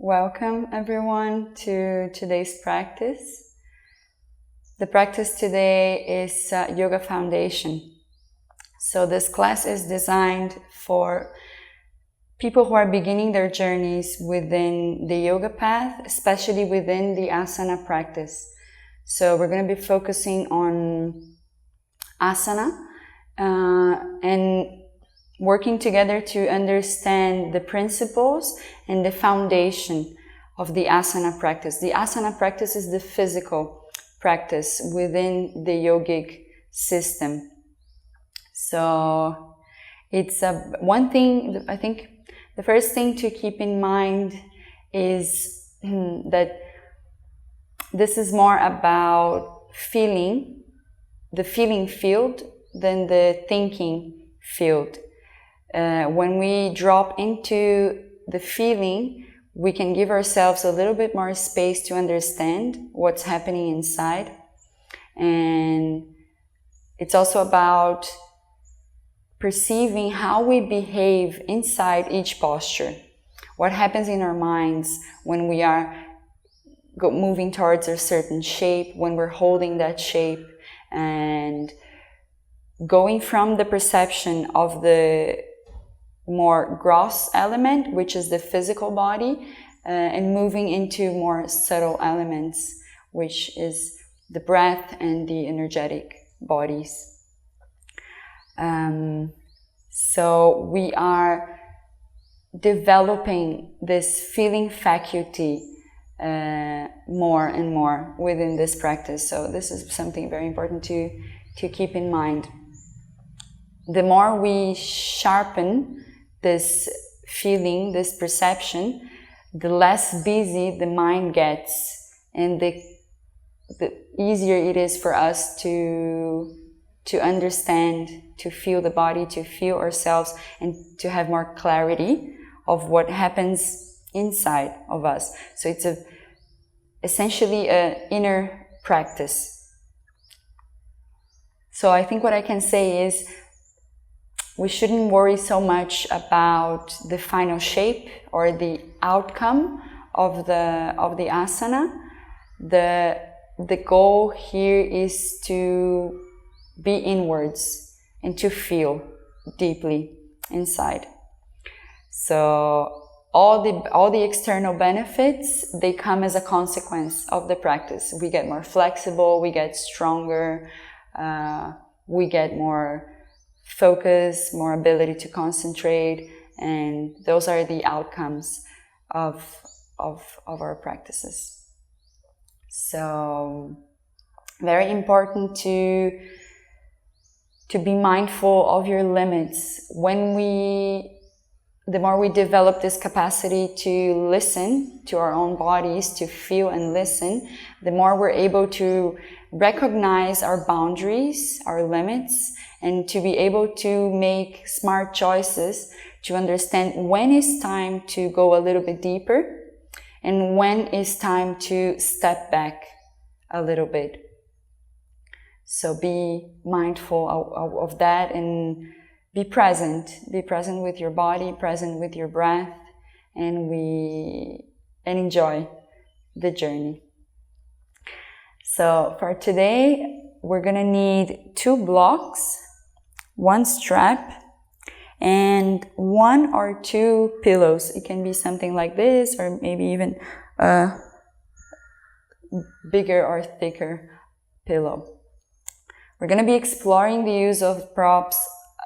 Welcome everyone to today's practice. The practice today is Yoga Foundation. So this class is designed for people who are beginning their journeys within the yoga path, especially within the asana practice. So we're going to be focusing on asana and working together to understand the principles and the foundation of the asana practice. The asana practice is the physical practice within the yogic system. So it's one thing, I think the first thing to keep in mind is that this is more about feeling, the feeling field, than the thinking field. When we drop into the feeling, we can give ourselves a little bit more space to understand what's happening inside. And it's also about perceiving how we behave inside each posture. What happens in our minds when we are moving towards a certain shape, when we're holding that shape, and going from the perception of the more gross element, which is the physical body, and moving into more subtle elements, which is the breath and the energetic bodies. So we are developing this feeling faculty more and more within this practice. So this is something very important to keep in mind. The more we sharpen this feeling, this perception, the less busy the mind gets, and the easier it is for us to understand, to feel the body, to feel ourselves, and to have more clarity of what happens inside of us. So it's essentially an inner practice. So I think what I can say is we shouldn't worry so much about the final shape or the outcome of the asana. The goal here is to be inwards and to feel deeply inside. So all the external benefits, they come as a consequence of the practice. We get more flexible, we get stronger, we get more focus, more ability to concentrate, and those are the outcomes of our practices. So very important to be mindful of your limits. The more we develop this capacity to listen to our own bodies, to feel and listen, the more we're able to recognize our boundaries, our limits, and to be able to make smart choices to understand when it's time to go a little bit deeper and when it's time to step back a little bit. So be mindful of that and be present with your body, present with your breath, and enjoy the journey. So for today, we're gonna need 2 blocks, 1 strap, and 1 or 2 pillows. It can be something like this, or maybe even a bigger or thicker pillow. We're going to be exploring the use of props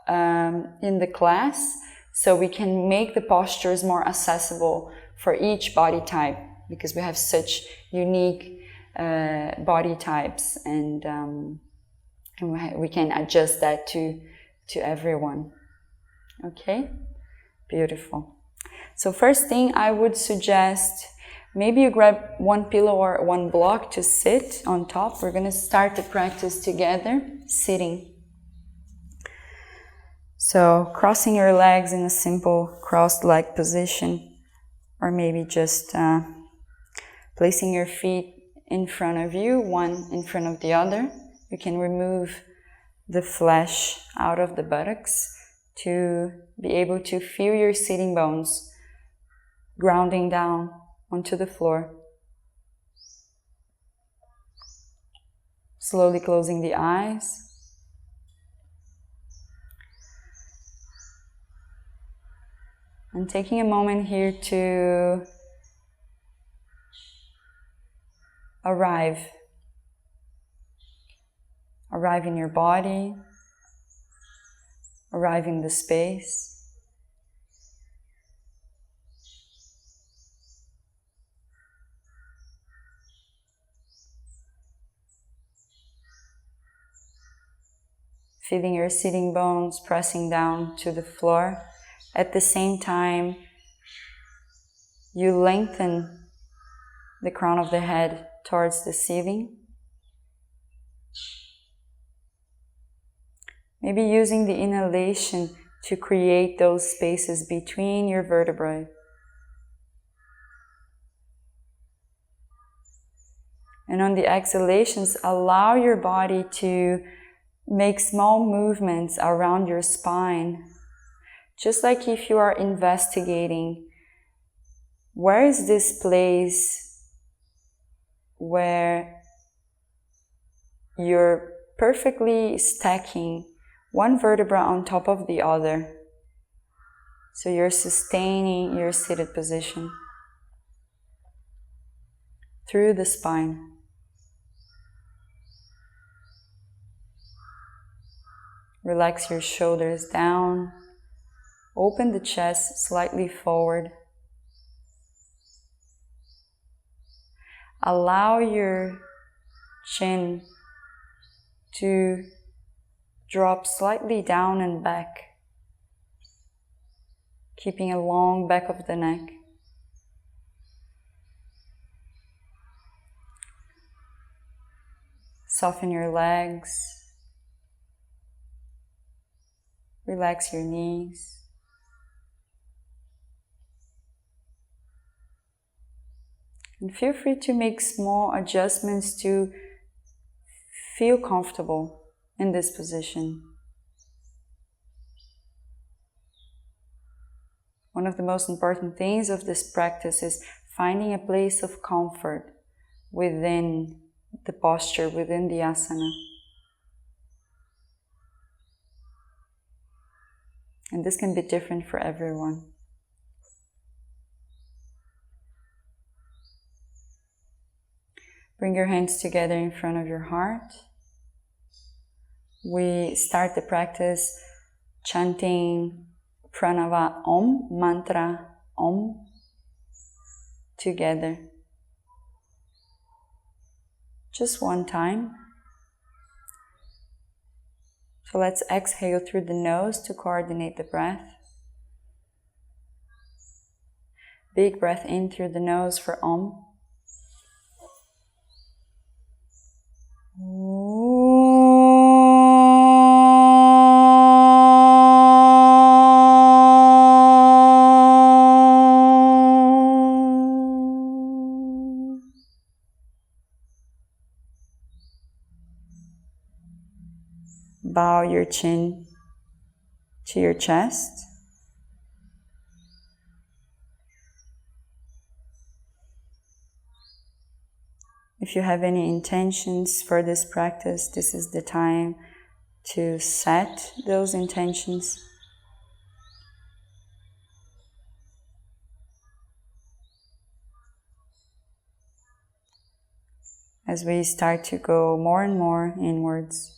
in the class, so we can make the postures more accessible for each body type, because we have such unique body types, and we can adjust that to everyone. Okay, beautiful. So first thing I would suggest, maybe you grab 1 pillow or 1 block to sit on top. We're going to start the practice together, sitting. So crossing your legs in a simple crossed leg position, or maybe just placing your feet in front of you, one in front of the other. You can remove the flesh out of the buttocks to be able to feel your sitting bones grounding down onto the floor. Slowly closing the eyes. And taking a moment here to arrive in your body, arrive in the space. Feeling your sitting bones pressing down to the floor. At the same time, you lengthen the crown of the head towards the ceiling. Maybe using the inhalation to create those spaces between your vertebrae. And on the exhalations, allow your body to make small movements around your spine. Just like if you are investigating, where is this place where you're perfectly stacking one vertebra on top of the other. So you're sustaining your seated position through the spine. Relax your shoulders down. Open the chest slightly forward. Allow your chin to drop slightly down and back, keeping a long back of the neck. Soften your legs. Relax your knees. And feel free to make small adjustments to feel comfortable in this position. One of the most important things of this practice is finding a place of comfort within the posture, within the asana. And this can be different for everyone. Bring your hands together in front of your heart. We start the practice chanting pranava Om, mantra Om, together. Just one time. So let's exhale through the nose to coordinate the breath. Big breath in through the nose for Om. Bow your chin to your chest. If you have any intentions for this practice, this is the time to set those intentions. As we start to go more and more inwards.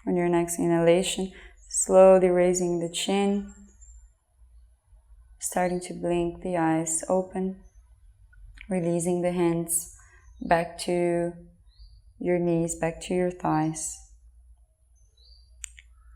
On your next inhalation, slowly raising the chin, starting to blink the eyes open, releasing the hands back to your knees, back to your thighs.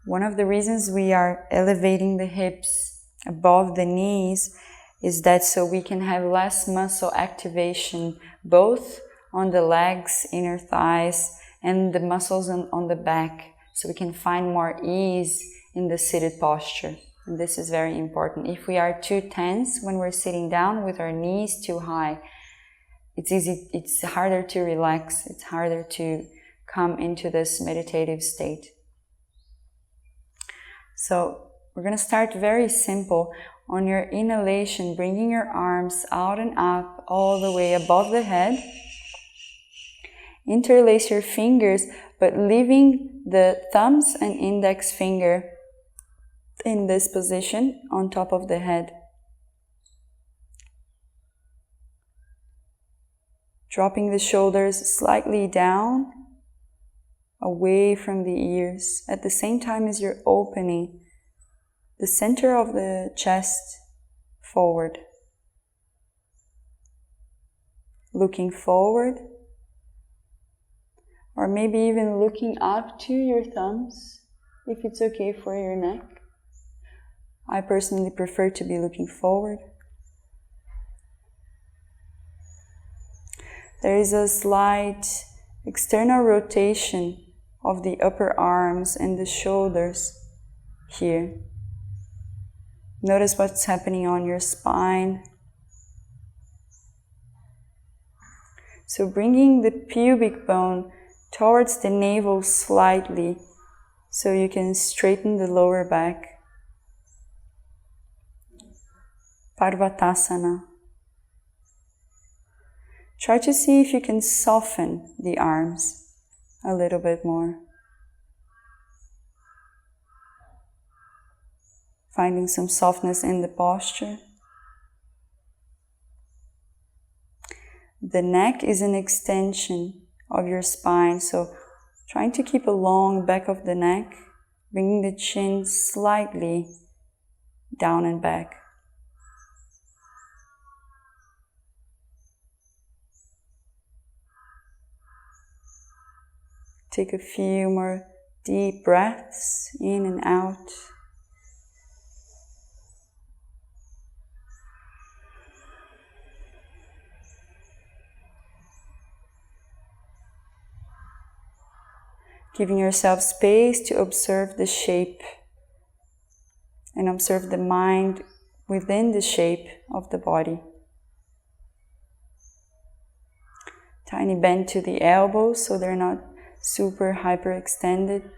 One of the reasons we are elevating the hips above the knees is that so we can have less muscle activation, both on the legs, inner thighs, and the muscles on the back. So we can find more ease in the seated posture. And this is very important. If we are too tense when we're sitting down with our knees too high, it's harder to relax, it's harder to come into this meditative state. So we're going to start very simple. On your inhalation, bringing your arms out and up all the way above the head. Interlace your fingers, but leaving the thumbs and index finger in this position on top of the head. Dropping the shoulders slightly down, away from the ears, at the same time as you're opening the center of the chest forward. Looking forward, or maybe even looking up to your thumbs, if it's okay for your neck. I personally prefer to be looking forward. There is a slight external rotation of the upper arms and the shoulders here. Notice what's happening on your spine. So bringing the pubic bone towards the navel slightly so you can straighten the lower back. Parvatasana. Try to see if you can soften the arms a little bit more. Finding some softness in the posture. The neck is an extension of your spine, so trying to keep a long back of the neck, bringing the chin slightly down and back. Take a few more deep breaths in and out. Giving yourself space to observe the shape and observe the mind within the shape of the body. Tiny bend to the elbows so they're not super hyperextended,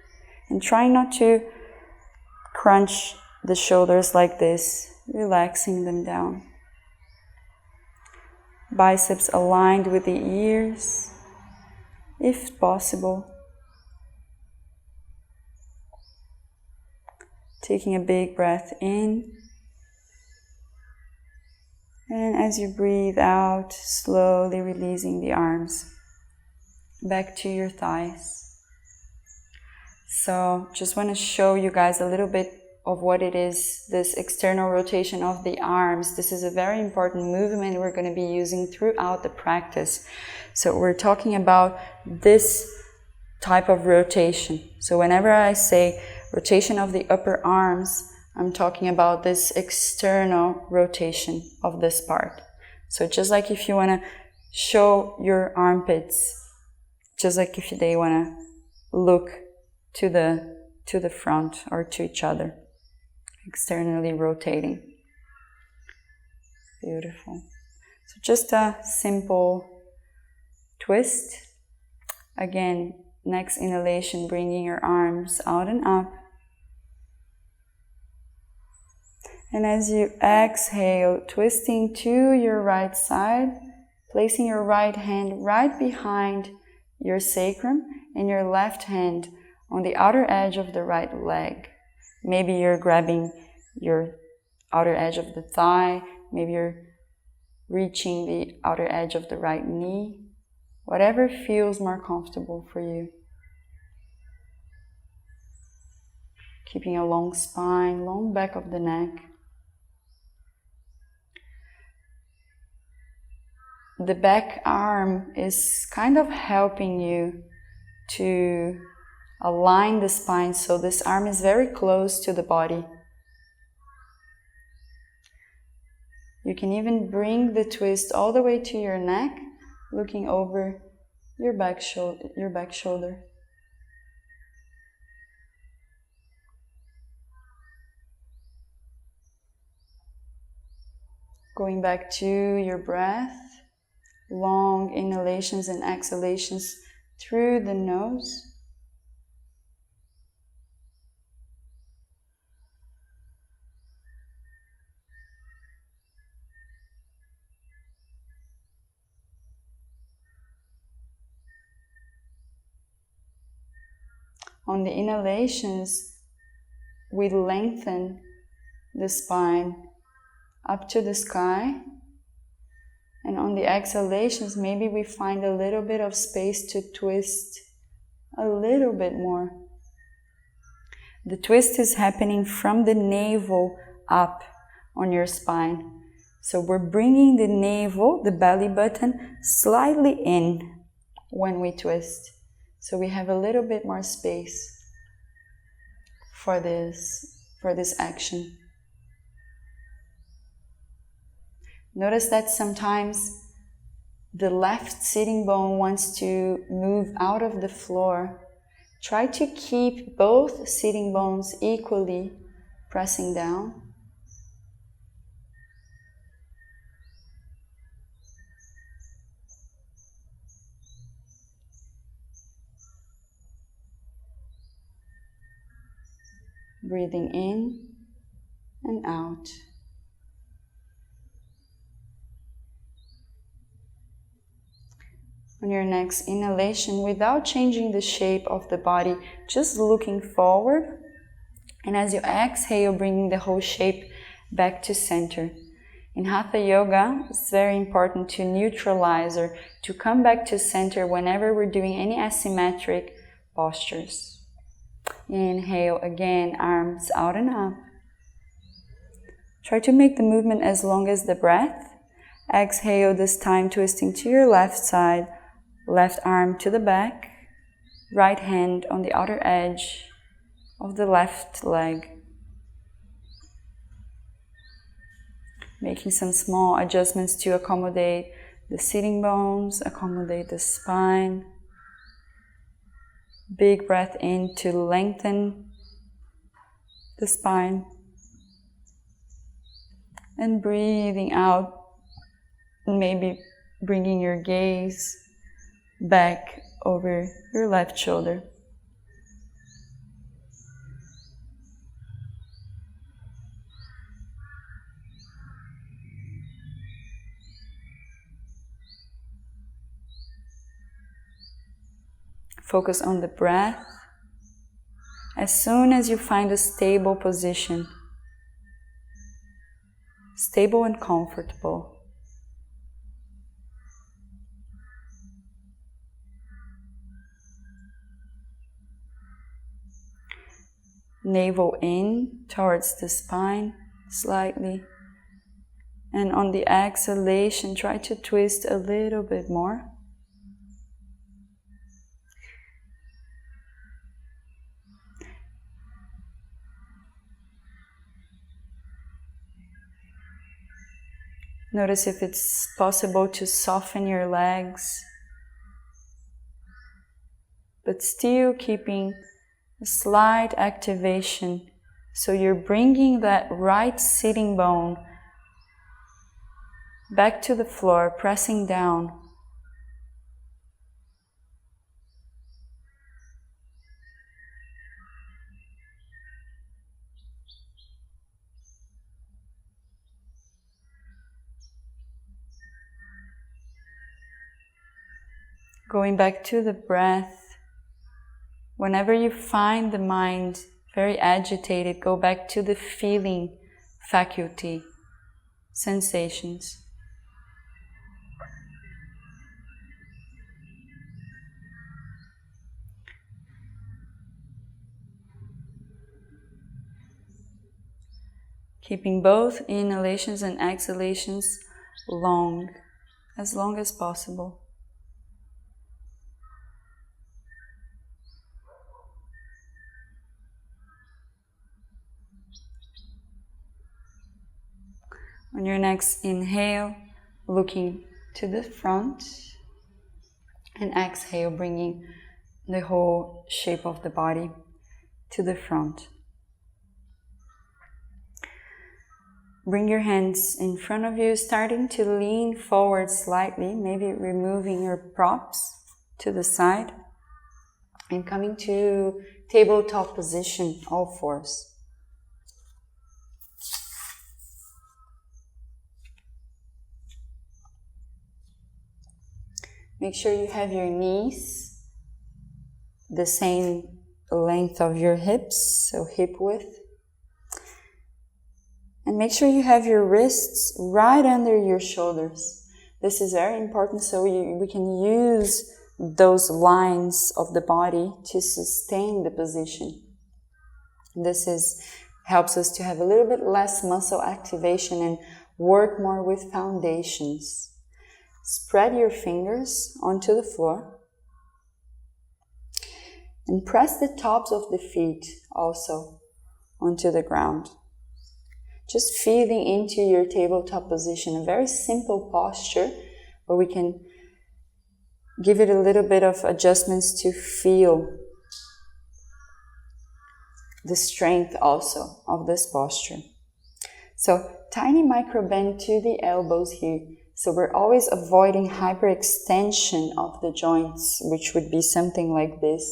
and try not to crunch the shoulders like this, relaxing them down. Biceps aligned with the ears, if possible. Taking a big breath in, and as you breathe out, slowly releasing the arms back to your thighs. So just want to show you guys a little bit of what it is, this external rotation of the arms. This is a very important movement we're going to be using throughout the practice. So we're talking about this type of rotation. So whenever I say rotation of the upper arms, I'm talking about this external rotation of this part. So just like if you want to show your armpits, just like if they want to look to the front or to each other, externally rotating. Beautiful. So just a simple twist. Again, next inhalation, bringing your arms out and up. And as you exhale, twisting to your right side, placing your right hand right behind your sacrum and your left hand on the outer edge of the right leg. Maybe you're grabbing your outer edge of the thigh, maybe you're reaching the outer edge of the right knee, whatever feels more comfortable for you. Keeping a long spine, long back of the neck. The back arm is kind of helping you to align the spine, so this arm is very close to the body. You can even bring the twist all the way to your neck, looking over your back shoulder. Going back to your breath, long inhalations and exhalations through the nose. On the inhalations, we lengthen the spine up to the sky. And on the exhalations, maybe we find a little bit of space to twist a little bit more. The twist is happening from the navel up on your spine. So we're bringing the navel, the belly button, slightly in when we twist. So we have a little bit more space for this action. Notice that sometimes the left sitting bone wants to move out of the floor. Try to keep both sitting bones equally pressing down. Breathing in and out. On your next inhalation, without changing the shape of the body, just looking forward. And as you exhale, bringing the whole shape back to center. In Hatha Yoga, it's very important to neutralize or to come back to center whenever we're doing any asymmetric postures. Inhale again, arms out and up. Try to make the movement as long as the breath. Exhale, this time twisting to your left side, left arm to the back, right hand on the outer edge of the left leg. Making some small adjustments to accommodate the sitting bones, accommodate the spine. Big breath in to lengthen the spine. And breathing out, maybe bringing your gaze back over your left shoulder. Focus on the breath. As soon as you find a stable position, stable and comfortable, navel in towards the spine slightly, and on the exhalation try to twist a little bit more. Notice if it's possible to soften your legs, but still keeping a slight activation. So you're bringing that right sitting bone back to the floor, pressing down. Going back to the breath. Whenever you find the mind very agitated, go back to the feeling faculty, sensations. Keeping both inhalations and exhalations long as possible. On your next inhale, looking to the front, and exhale, bringing the whole shape of the body to the front. Bring your hands in front of you, starting to lean forward slightly, maybe removing your props to the side and coming to tabletop position, all fours. Make sure you have your knees the same length of your hips, so hip width. And make sure you have your wrists right under your shoulders. This is very important so we can use those lines of the body to sustain the position. This helps us to have a little bit less muscle activation and work more with foundations. Spread your fingers onto the floor and press the tops of the feet also onto the ground. Just feeling into your tabletop position, a very simple posture, but we can give it a little bit of adjustments to feel the strength also of this posture. So tiny micro bend to the elbows here. So we're always avoiding hyperextension of the joints, which would be something like this,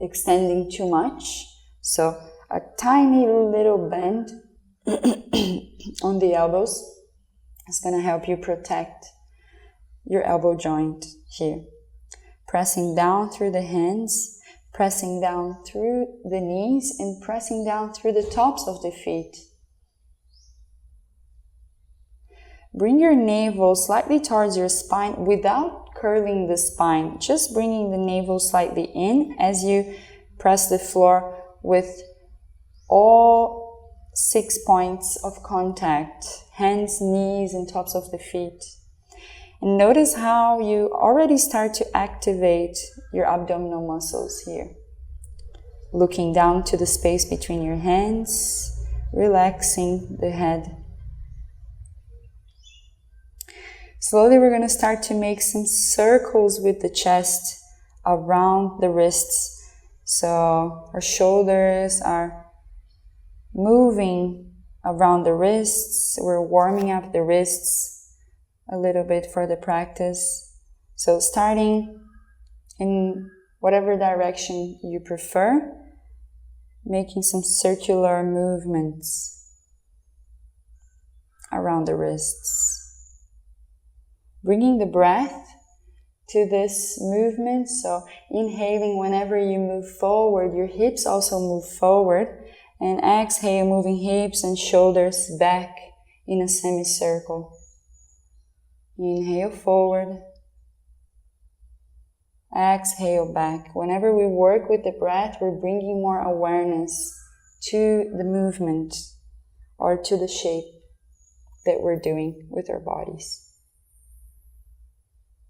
extending too much. So a tiny little bend on the elbows is going to help you protect your elbow joint here. Pressing down through the hands, pressing down through the knees, and pressing down through the tops of the feet. Bring your navel slightly towards your spine without curling the spine, just bringing the navel slightly in as you press the floor with all 6 points of contact, hands, knees, and tops of the feet. And notice how you already start to activate your abdominal muscles here. Looking down to the space between your hands, relaxing the head. Slowly we're going to start to make some circles with the chest around the wrists. So our shoulders are moving around the wrists. We're warming up the wrists a little bit for the practice. So starting in whatever direction you prefer, making some circular movements around the wrists. Bringing the breath to this movement. So inhaling whenever you move forward, your hips also move forward. And exhale, moving hips and shoulders back in a semicircle. Inhale forward. Exhale back. Whenever we work with the breath, we're bringing more awareness to the movement or to the shape that we're doing with our bodies.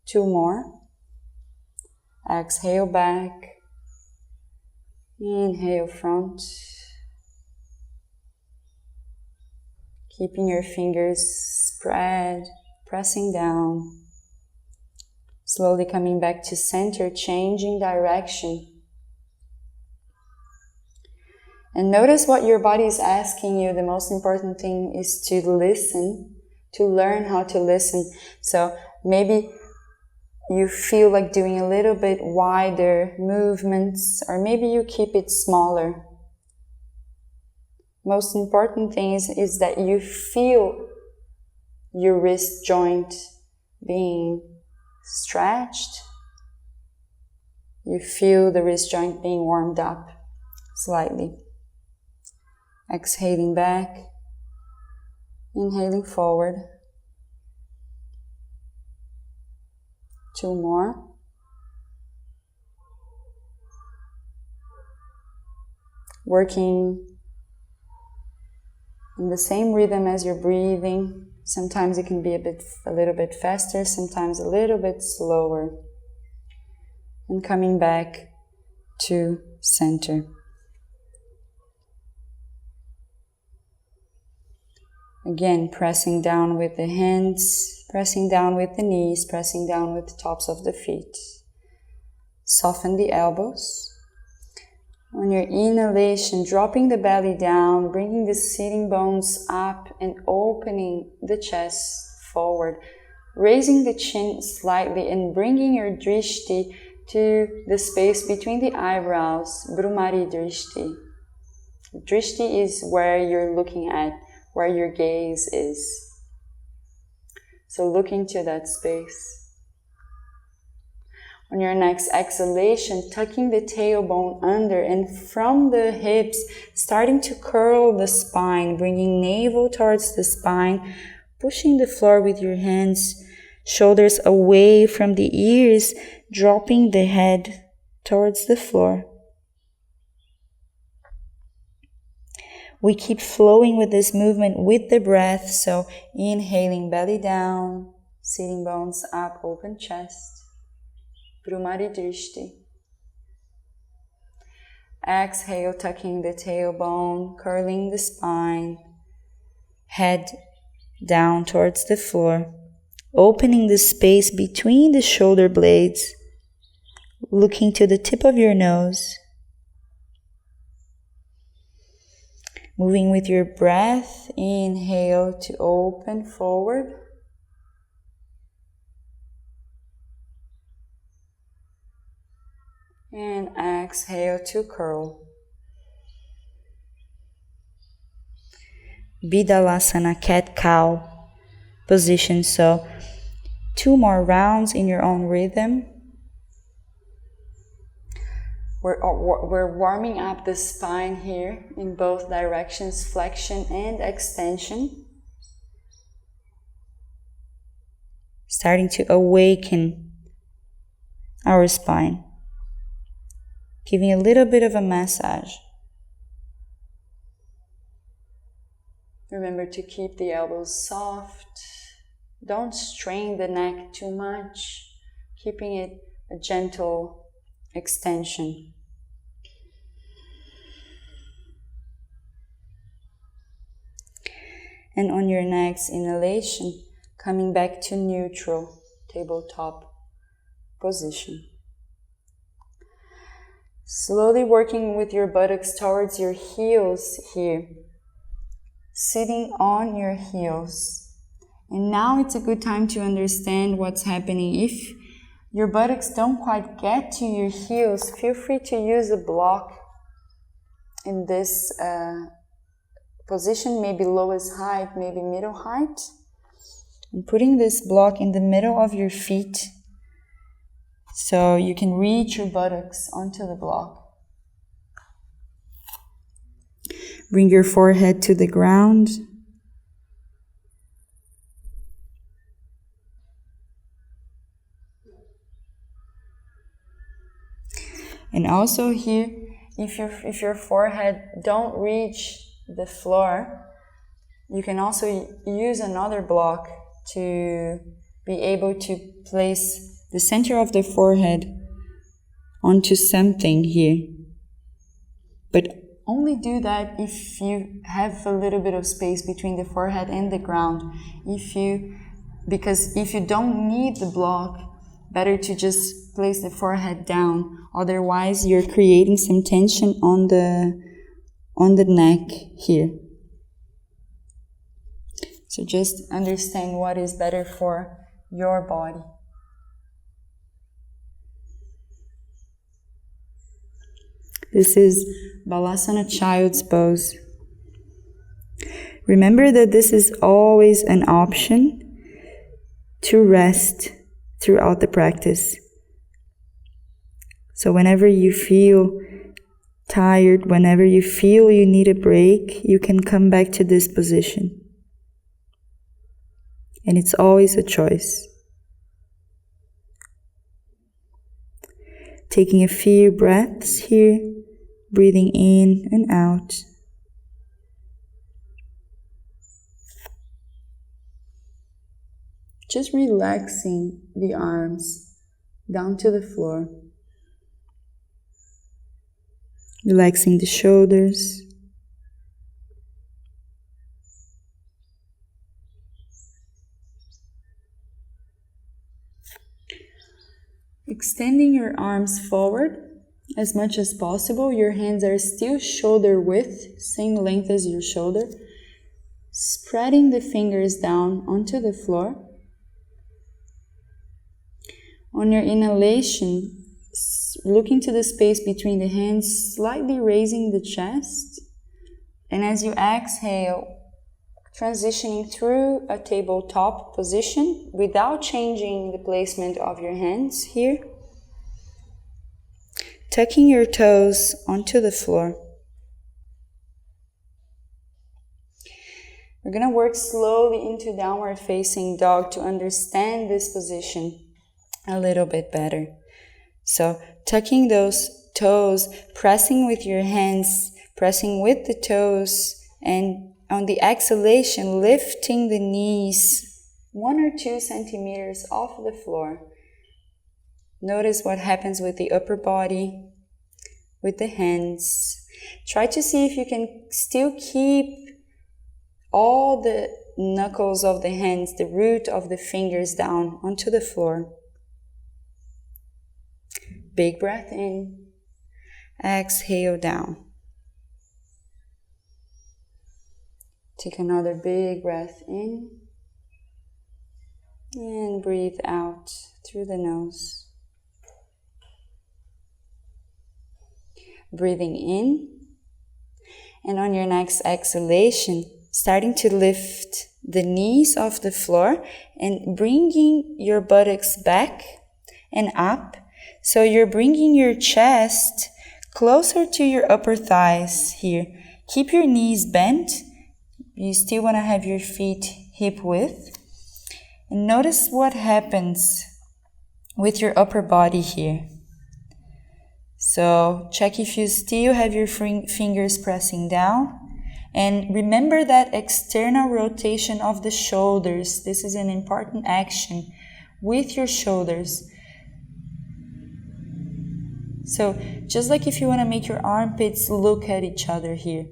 2 more. Exhale back. Inhale front. Keeping your fingers spread, pressing down. Slowly coming back to center, changing direction. And notice what your body is asking you. The most important thing is to listen, to learn how to listen. So maybe you feel like doing a little bit wider movements, or maybe you keep it smaller. Most important thing is that you feel your wrist joint being stretched. You feel the wrist joint being warmed up slightly. Exhaling back. Inhaling forward. 2 more. Working in the same rhythm as you're breathing. Sometimes it can be a little bit faster, sometimes a little bit slower. And coming back to center. Again, pressing down with the hands, pressing down with the knees, pressing down with the tops of the feet. Soften the elbows. On your inhalation, dropping the belly down, bringing the sitting bones up and opening the chest forward, raising the chin slightly and bringing your drishti to the space between the eyebrows, Brahmari drishti. Drishti is where you're looking at, where your gaze is. So look into that space. On your next exhalation, tucking the tailbone under and from the hips, starting to curl the spine, bringing navel towards the spine, pushing the floor with your hands, shoulders away from the ears, dropping the head towards the floor. We keep flowing with this movement with the breath, so inhaling belly down, sitting bones up, open chest. Brahmari Drishti. Exhale, tucking the tailbone, curling the spine, head down towards the floor, opening the space between the shoulder blades, looking to the tip of your nose. Moving with your breath, inhale to open forward. And exhale to curl. Bidalasana cat-cow position. So 2 more rounds in your own rhythm. We're warming up the spine here in both directions, flexion and extension. Starting to awaken our spine. Giving a little bit of a massage. Remember to keep the elbows soft. Don't strain the neck too much. Keeping it a gentle extension. And on your next inhalation, coming back to neutral, tabletop position. Slowly working with your buttocks towards your heels here. Sitting on your heels. And now it's a good time to understand what's happening. If your buttocks don't quite get to your heels, feel free to use a block in this position, maybe lowest height, maybe middle height. And putting this block in the middle of your feet, so you can reach your buttocks onto the block. Bring your forehead to the ground. And also here, if your forehead don't reach the floor, you can also use another block to be able to place the center of the forehead onto something here. But only do that if you have a little bit of space between the forehead and the ground. Because if you don't need the block, better to just place the forehead down. Otherwise, you're creating some tension on the neck here. So just understand what is better for your body. This is Balasana Child's Pose. Remember that this is always an option to rest throughout the practice. So whenever you feel tired, whenever you feel you need a break, you can come back to this position. And it's always a choice. Taking a few breaths here, breathing in and out. Just relaxing the arms down to the floor. Relaxing the shoulders. Extending your arms forward as much as possible. Your hands are still shoulder width, same length as your shoulder. Spreading the fingers down onto the floor. On your inhalation, look into the space between the hands, slightly raising the chest. And as you exhale, transitioning through a tabletop position without changing the placement of your hands here. Tucking your toes onto the floor. We're going to work slowly into downward facing dog to understand this position a little bit better. So tucking those toes, pressing with your hands, pressing with the toes, and on the exhalation, lifting the knees 1 or 2 centimeters off the floor. Notice what happens with the upper body, with the hands. Try to see if you can still keep all the knuckles of the hands, the root of the fingers down onto the floor. Big breath in. Exhale down. Take another big breath in. And breathe out through the nose. Breathing in. And on your next exhalation, starting to lift the knees off the floor and bringing your buttocks back and up. So you're bringing your chest closer to your upper thighs here. Keep your knees bent. You still want to have your feet hip width. And notice what happens with your upper body here. So check if you still have your fingers pressing down. And remember that external rotation of the shoulders. This is an important action with your shoulders. So just like if you want to make your armpits look at each other here.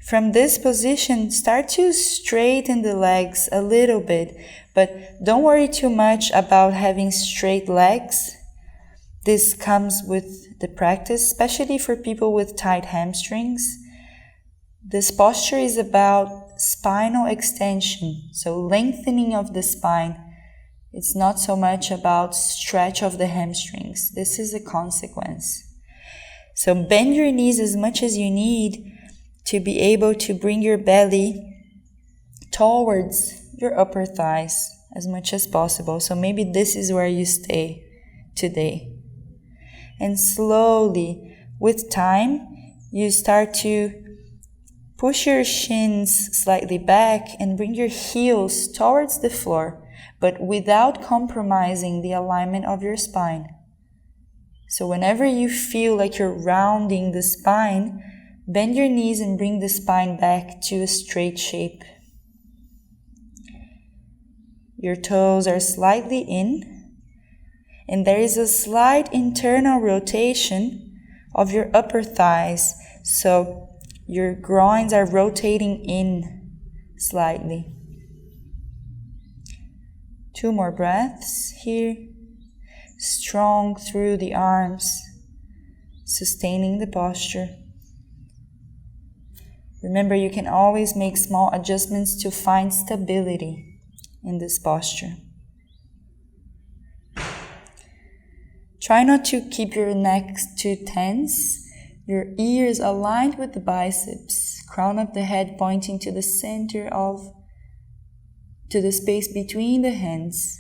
From this position, start to straighten the legs a little bit, but don't worry too much about having straight legs. This comes with the practice, especially for people with tight hamstrings. This posture is about spinal extension, so lengthening of the spine. It's not so much about stretch of the hamstrings. This is a consequence. So bend your knees as much as you need to be able to bring your belly towards your upper thighs as much as possible. So maybe this is where you stay today. And slowly, with time, you start to push your shins slightly back and bring your heels towards the floor, but without compromising the alignment of your spine. So whenever you feel like you're rounding the spine, bend your knees and bring the spine back to a straight shape. Your toes are slightly in, and there is a slight internal rotation of your upper thighs. So your groins are rotating in slightly. 2 more breaths here. Strong through the arms, sustaining the posture. Remember, you can always make small adjustments to find stability in this posture. Try not to keep your neck too tense. Your ears aligned with the biceps. Crown of the head pointing to the center to the space between the hands.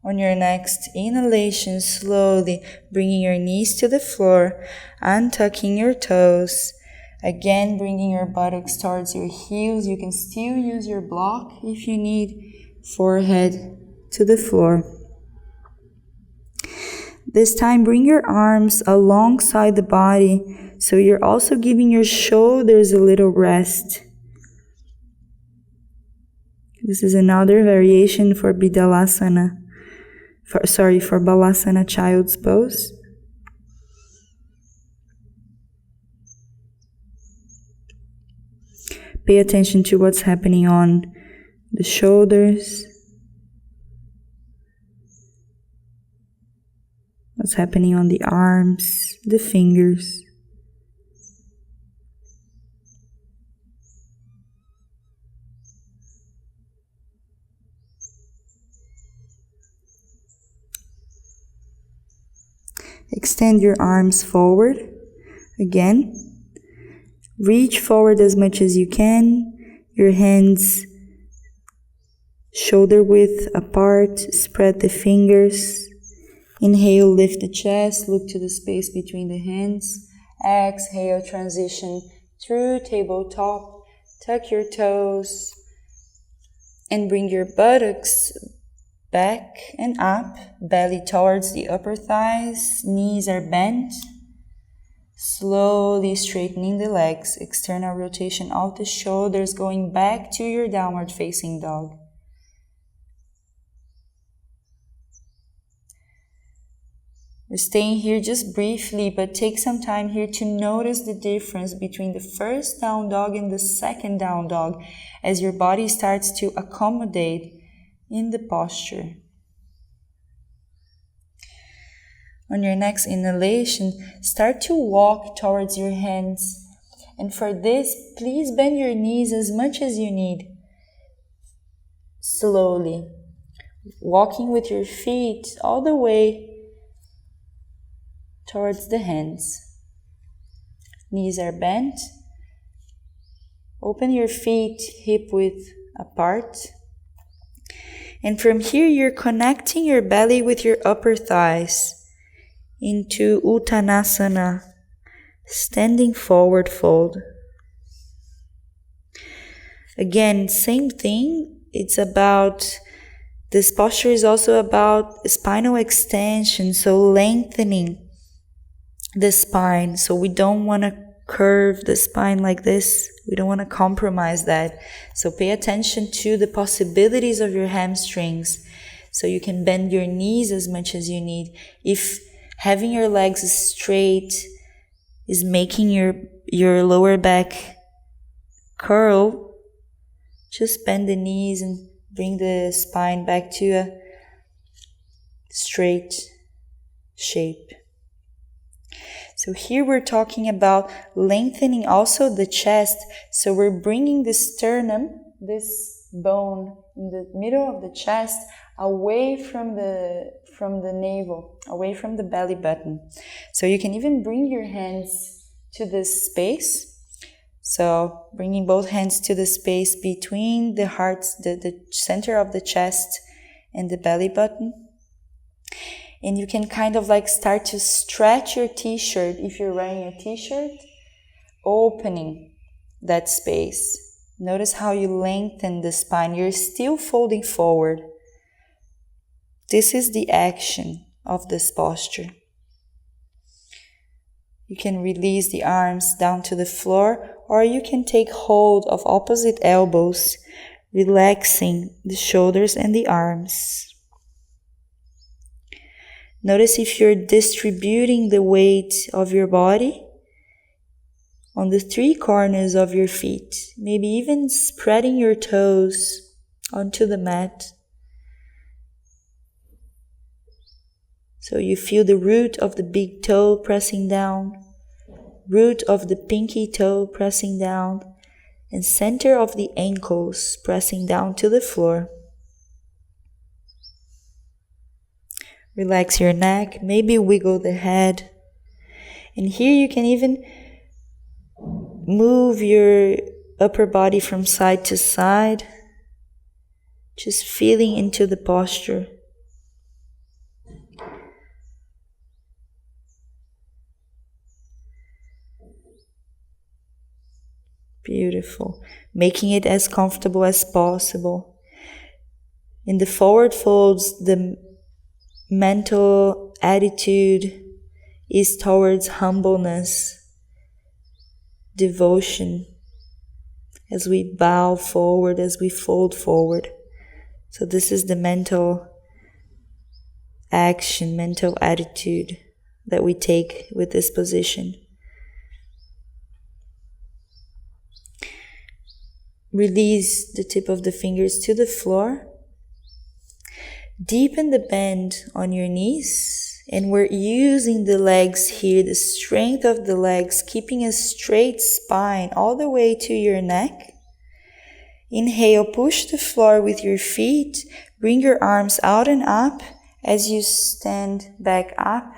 On your next inhalation, slowly bringing your knees to the floor, untucking your toes. Again, bringing your buttocks towards your heels. You can still use your block if you need. Forehead to the floor. This time, bring your arms alongside the body, so you're also giving your shoulders a little rest. This is another variation for Balasana. For Balasana Child's Pose. Pay attention to what's happening on the shoulders, what's happening on the arms, the fingers. Extend your arms forward. Again, reach forward as much as you can. Your hands shoulder width apart. Spread the fingers. Inhale, lift the chest. Look to the space between the hands. Exhale, transition through tabletop. Tuck your toes and bring your buttocks back and up, belly towards the upper thighs, knees are bent. Slowly straightening the legs, external rotation of the shoulders, going back to your downward facing dog. We're staying here just briefly, but take some time here to notice the difference between the first down dog and the second down dog as your body starts to accommodate in the posture. On your next inhalation, start to walk towards your hands. And for this, please bend your knees as much as you need. Slowly, walking with your feet all the way towards the hands. Knees are bent. Open your feet hip width apart. And from here, you're connecting your belly with your upper thighs into Uttanasana, standing forward fold. Again, same thing. This posture is also about spinal extension, so lengthening the spine. So we don't want to curve the spine like this. We don't want to compromise that. So pay attention to the possibilities of your hamstrings. So you can bend your knees as much as you need. If having your legs straight is making your lower back curl, just bend the knees and bring the spine back to a straight shape. So here we're talking about lengthening also the chest. So we're bringing the sternum, this bone in the middle of the chest, away from the navel, away from the belly button. So you can even bring your hands to this space. So bringing both hands to the space between the hearts, the center of the chest and the belly button. And you can kind of like start to stretch your t-shirt if you're wearing a t-shirt, opening that space. Notice how you lengthen the spine. You're still folding forward. This is the action of this posture. You can release the arms down to the floor, or you can take hold of opposite elbows, relaxing the shoulders and the arms. Notice if you're distributing the weight of your body on the three corners of your feet, maybe even spreading your toes onto the mat. So you feel the root of the big toe pressing down, root of the pinky toe pressing down, and center of the ankles pressing down to the floor. Relax your neck, maybe wiggle the head. And here you can even move your upper body from side to side, just feeling into the posture. Beautiful. Making it as comfortable as possible. In the forward folds, the mental attitude is towards humbleness, devotion, as we bow forward, as we fold forward. So this is the mental action, mental attitude that we take with this position. release the tip of the fingers to the floor. Deepen the bend on your knees, and we're using the legs here, the strength of the legs, keeping a straight spine all the way to your neck. Inhale, push the floor with your feet, bring your arms out and up as you stand back up,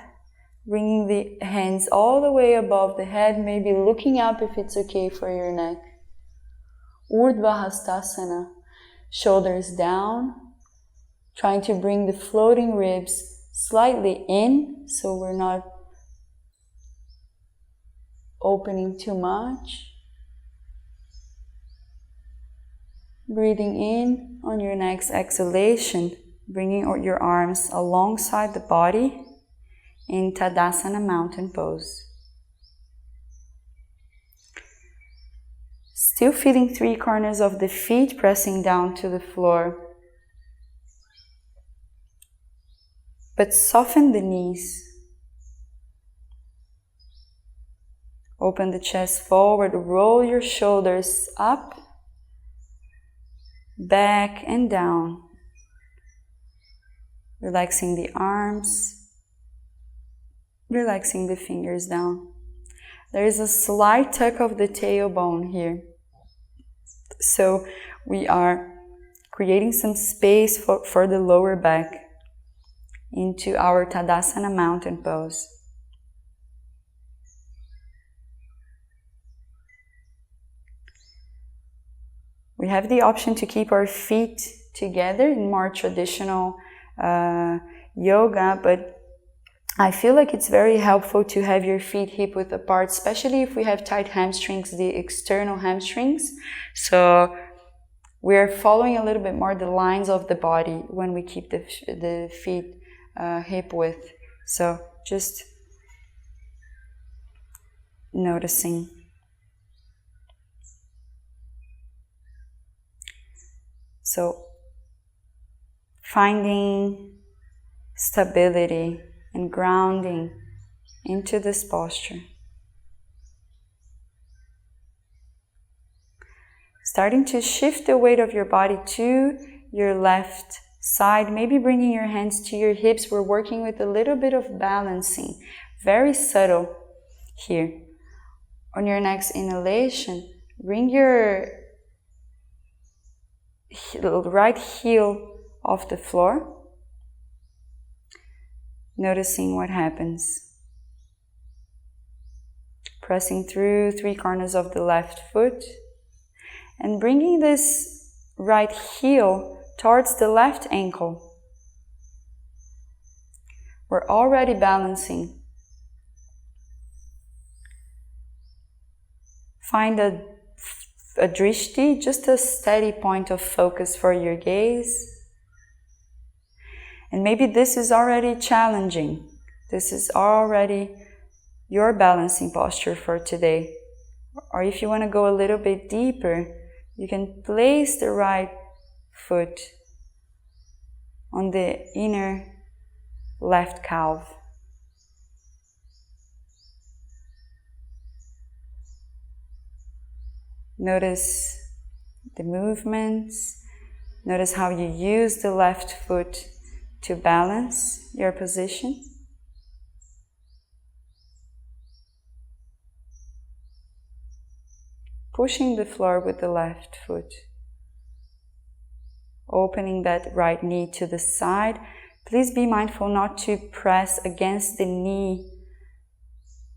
bringing the hands all the way above the head, maybe looking up if it's okay for your neck. Urdhva Hastasana, shoulders down, trying to bring the floating ribs slightly in, so we're not opening too much. Breathing in on your next exhalation, bringing your arms alongside the body in Tadasana Mountain Pose. Still feeling 3 corners of the feet pressing down to the floor. But soften the knees. Open the chest forward, roll your shoulders up, back and down. Relaxing the arms, relaxing the fingers down. There is a slight tuck of the tailbone here. So we are creating some space for the lower back into our Tadasana Mountain Pose. We have the option to keep our feet together in more traditional yoga, but I feel like it's very helpful to have your feet hip-width apart, especially if we have tight hamstrings, the external hamstrings. So we're following a little bit more the lines of the body when we keep the feet hip-width. So just noticing. So finding stability and grounding into this posture. Starting to shift the weight of your body to your left side, maybe bringing your hands to your hips. We're working with a little bit of balancing, very subtle here. On your next inhalation, bring your right heel off the floor. Noticing what happens. Pressing through 3 corners of the left foot and bringing this right heel towards the left ankle. We're already balancing. Find a drishti, just a steady point of focus for your gaze. And maybe this is already challenging. This is already your balancing posture for today. Or if you want to go a little bit deeper, you can place the right foot on the inner left calf. Notice the movements. Notice how you use the left foot to balance your position. Pushing the floor with the left foot. Opening that right knee to the side. Please be mindful not to press against the knee.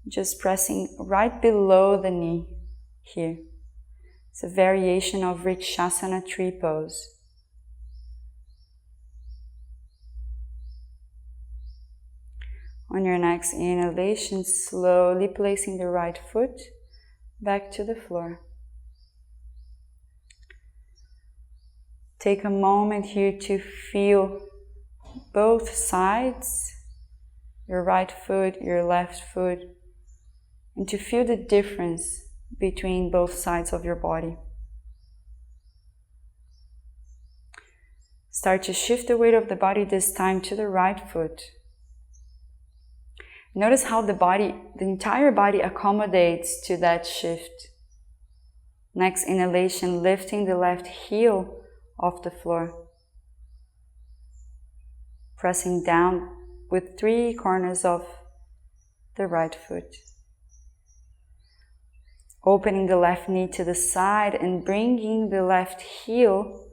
Just pressing right below the knee here. It's a variation of Vrikshasana tree pose. On your next inhalation, slowly placing the right foot back to the floor. Take a moment here to feel both sides, your right foot, your left foot, and to feel the difference between both sides of your body. Start to shift the weight of the body this time to the right foot. Notice how the entire body accommodates to that shift. Next inhalation, lifting the left heel off the floor. Pressing down with 3 corners of the right foot. Opening the left knee to the side and bringing the left heel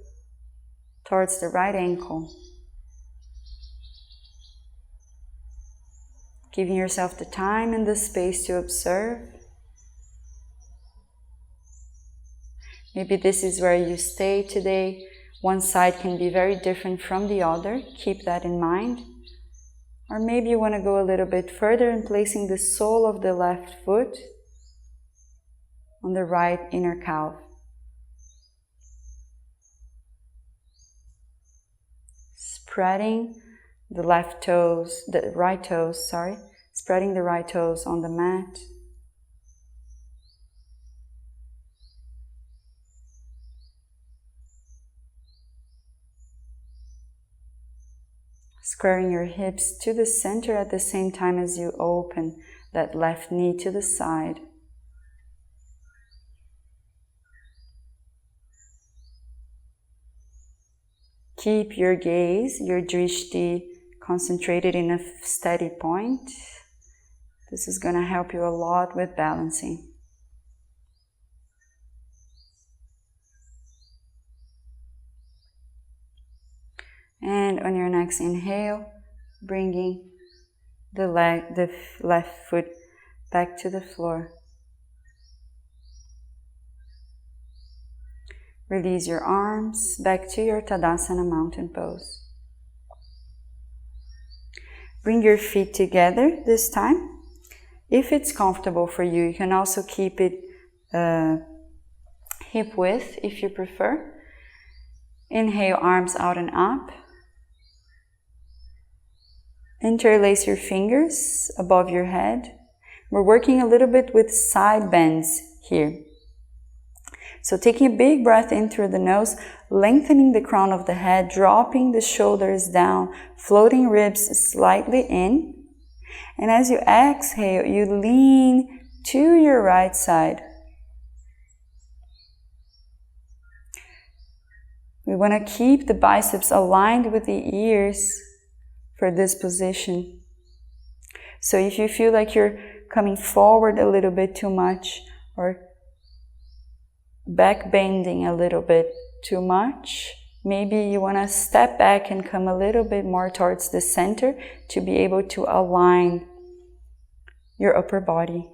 towards the right ankle. Giving yourself the time and the space to observe. Maybe this is where you stay today. One side can be very different from the other. Keep that in mind. Or maybe you want to go a little bit further and placing the sole of the left foot on the right inner calf. Spreading the right toes, spreading the right toes on the mat. Squaring your hips to the center at the same time as you open that left knee to the side. Keep your gaze, your drishti, concentrated in a steady point. This is going to help you a lot with balancing. And on your next inhale, bringing the left foot back to the floor. Release your arms back to your Tadasana mountain pose. Bring your feet together this time. If it's comfortable for you, you can also keep it hip width if you prefer. Inhale, arms out and up. Interlace your fingers above your head. We're working a little bit with side bends here. So taking a big breath in through the nose, lengthening the crown of the head, dropping the shoulders down, floating ribs slightly in. And as you exhale, you lean to your right side. We want to keep the biceps aligned with the ears for this position. So if you feel like you're coming forward a little bit too much or back bending a little bit too much, maybe you want to step back and come a little bit more towards the center to be able to align your upper body.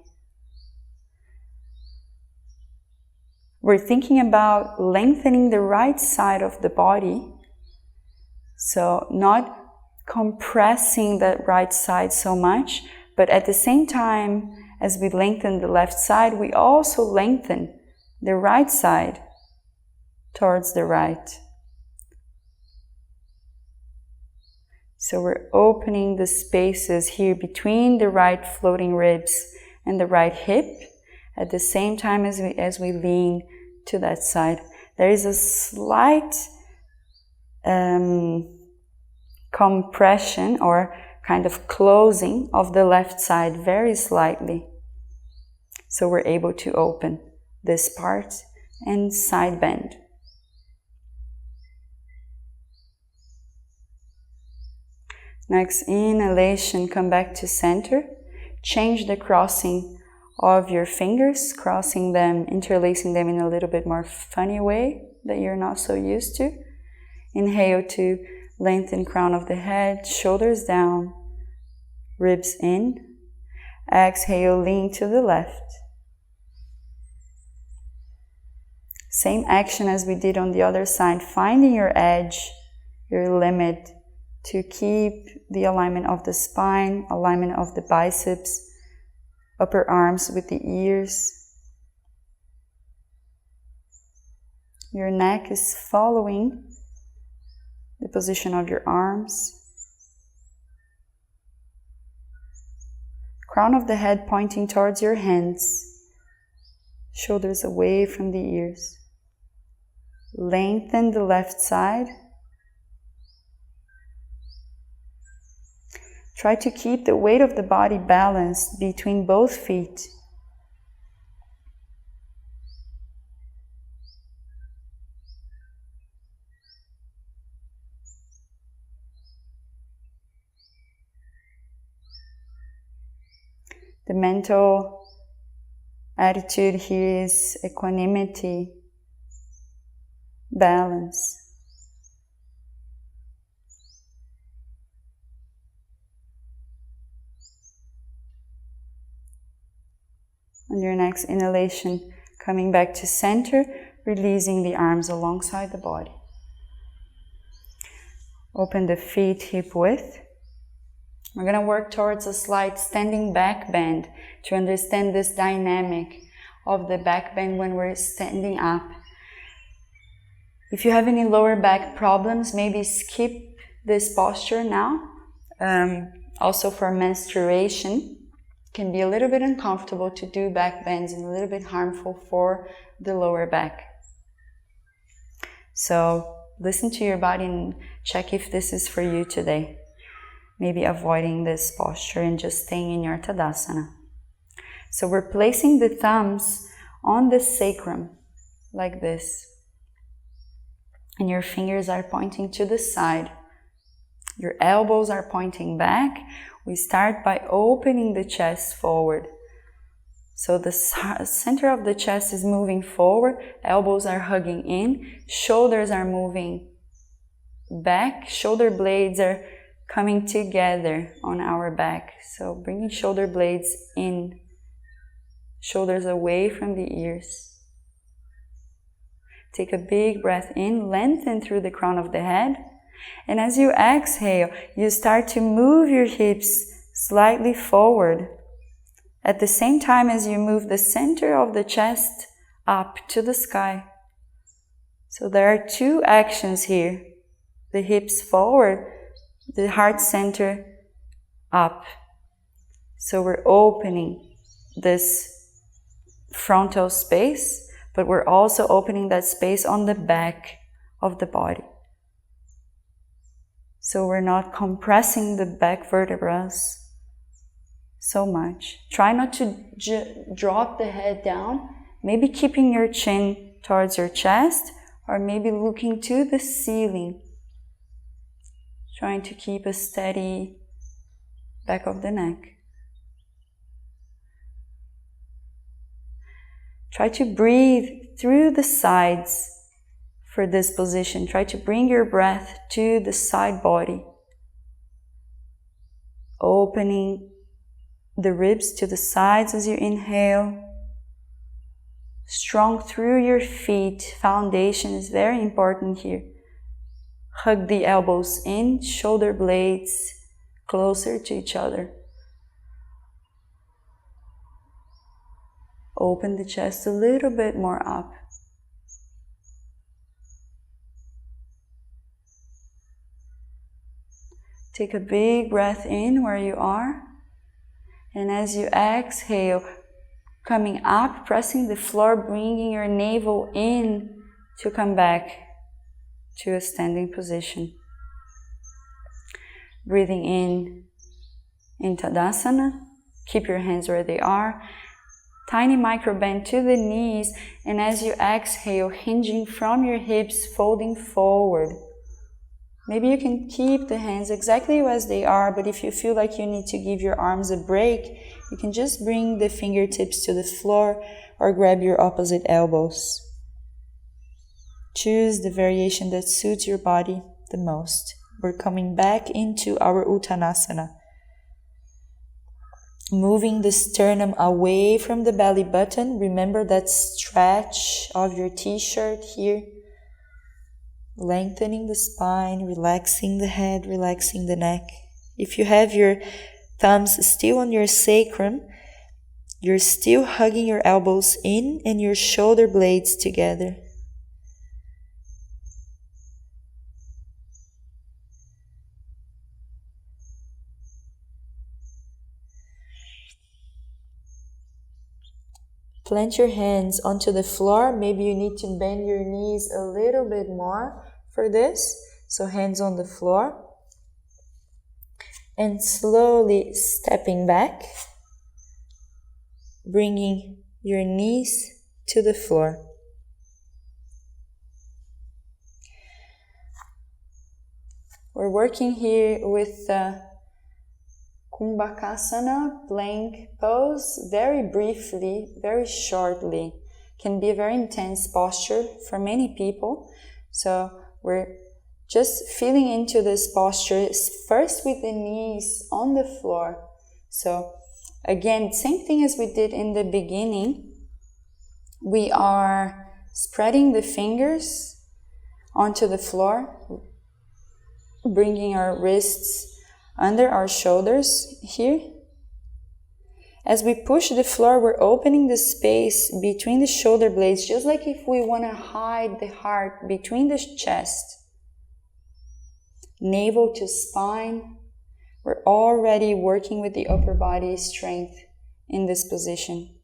We're thinking about lengthening the right side of the body, so not compressing that right side so much, but at the same time as we lengthen the left side, we also lengthen the right side towards the right. So we're opening the spaces here between the right floating ribs and the right hip at the same time as we lean to that side. There is a slight compression or kind of closing of the left side very slightly. So we're able to open this part and side bend. Next inhalation, come back to center. Change the crossing of your fingers, crossing them, interlacing them in a little bit more funny way that you're not so used to. Inhale to lengthen crown of the head, shoulders down, ribs in. Exhale, lean to the left. Same action as we did on the other side, finding your edge, your limit, to keep the alignment of the spine, alignment of the biceps, upper arms with the ears. Your neck is following the position of your arms. Crown of the head pointing towards your hands, shoulders away from the ears. Lengthen the left side. Try to keep the weight of the body balanced between both feet. The mental attitude here is equanimity, balance. On your next inhalation, coming back to center, releasing the arms alongside the body. Open the feet hip width. We're going to work towards a slight standing back bend to understand this dynamic of the back bend when we're standing up. If you have any lower back problems, maybe skip this posture now. Also for menstruation, can be a little bit uncomfortable to do back bends and a little bit harmful for the lower back. So listen to your body and check if this is for you today. Maybe avoiding this posture and just staying in your Tadasana. So we're placing the thumbs on the sacrum like this. And your fingers are pointing to the side. Your elbows are pointing back. We start by opening the chest forward. So the center of the chest is moving forward, elbows are hugging in, shoulders are moving back, shoulder blades are coming together on our back. So bringing shoulder blades in, shoulders away from the ears. Take a big breath in, lengthen through the crown of the head. And as you exhale, you start to move your hips slightly forward. At the same time as you move the center of the chest up to the sky. So there are two actions here. The hips forward, the heart center up. So we're opening this frontal space, but we're also opening that space on the back of the body. So we're not compressing the back vertebrae so much. Try not to drop the head down, maybe keeping your chin towards your chest, or maybe looking to the ceiling. Trying to keep a steady back of the neck. Try to breathe through the sides for this position. Try to bring your breath to the side body. Opening the ribs to the sides as you inhale. Strong through your feet. Foundation is very important here. Hug the elbows in, shoulder blades closer to each other. Open the chest a little bit more up. Take a big breath in where you are. And as you exhale, coming up, pressing the floor, bringing your navel in to come back to a standing position. Breathing in Tadasana. Keep your hands where they are. Tiny micro bend to the knees. And as you exhale, hinging from your hips, folding forward. Maybe you can keep the hands exactly as they are, but if you feel like you need to give your arms a break, you can just bring the fingertips to the floor or grab your opposite elbows. Choose the variation that suits your body the most. We're coming back into our Uttanasana. Moving the sternum away from the belly button. Remember that stretch of your t-shirt here. Lengthening the spine, relaxing the head, relaxing the neck. If you have your thumbs still on your sacrum, you're still hugging your elbows in and your shoulder blades together. Plant your hands onto the floor. Maybe you need to bend your knees a little bit more for this. So hands on the floor. And slowly stepping back. Bringing your knees to the floor. We're working here with Kumbhakasana, plank pose, very briefly, very shortly. Can be a very intense posture for many people. So we're just feeling into this posture first with the knees on the floor. So again, same thing as we did in the beginning. We are spreading the fingers onto the floor, bringing our wrists under our shoulders here. As we push the floor, we're opening the space between the shoulder blades, just like if we want to hide the heart between the chest. Navel to spine. We're already working with the upper body strength in this position.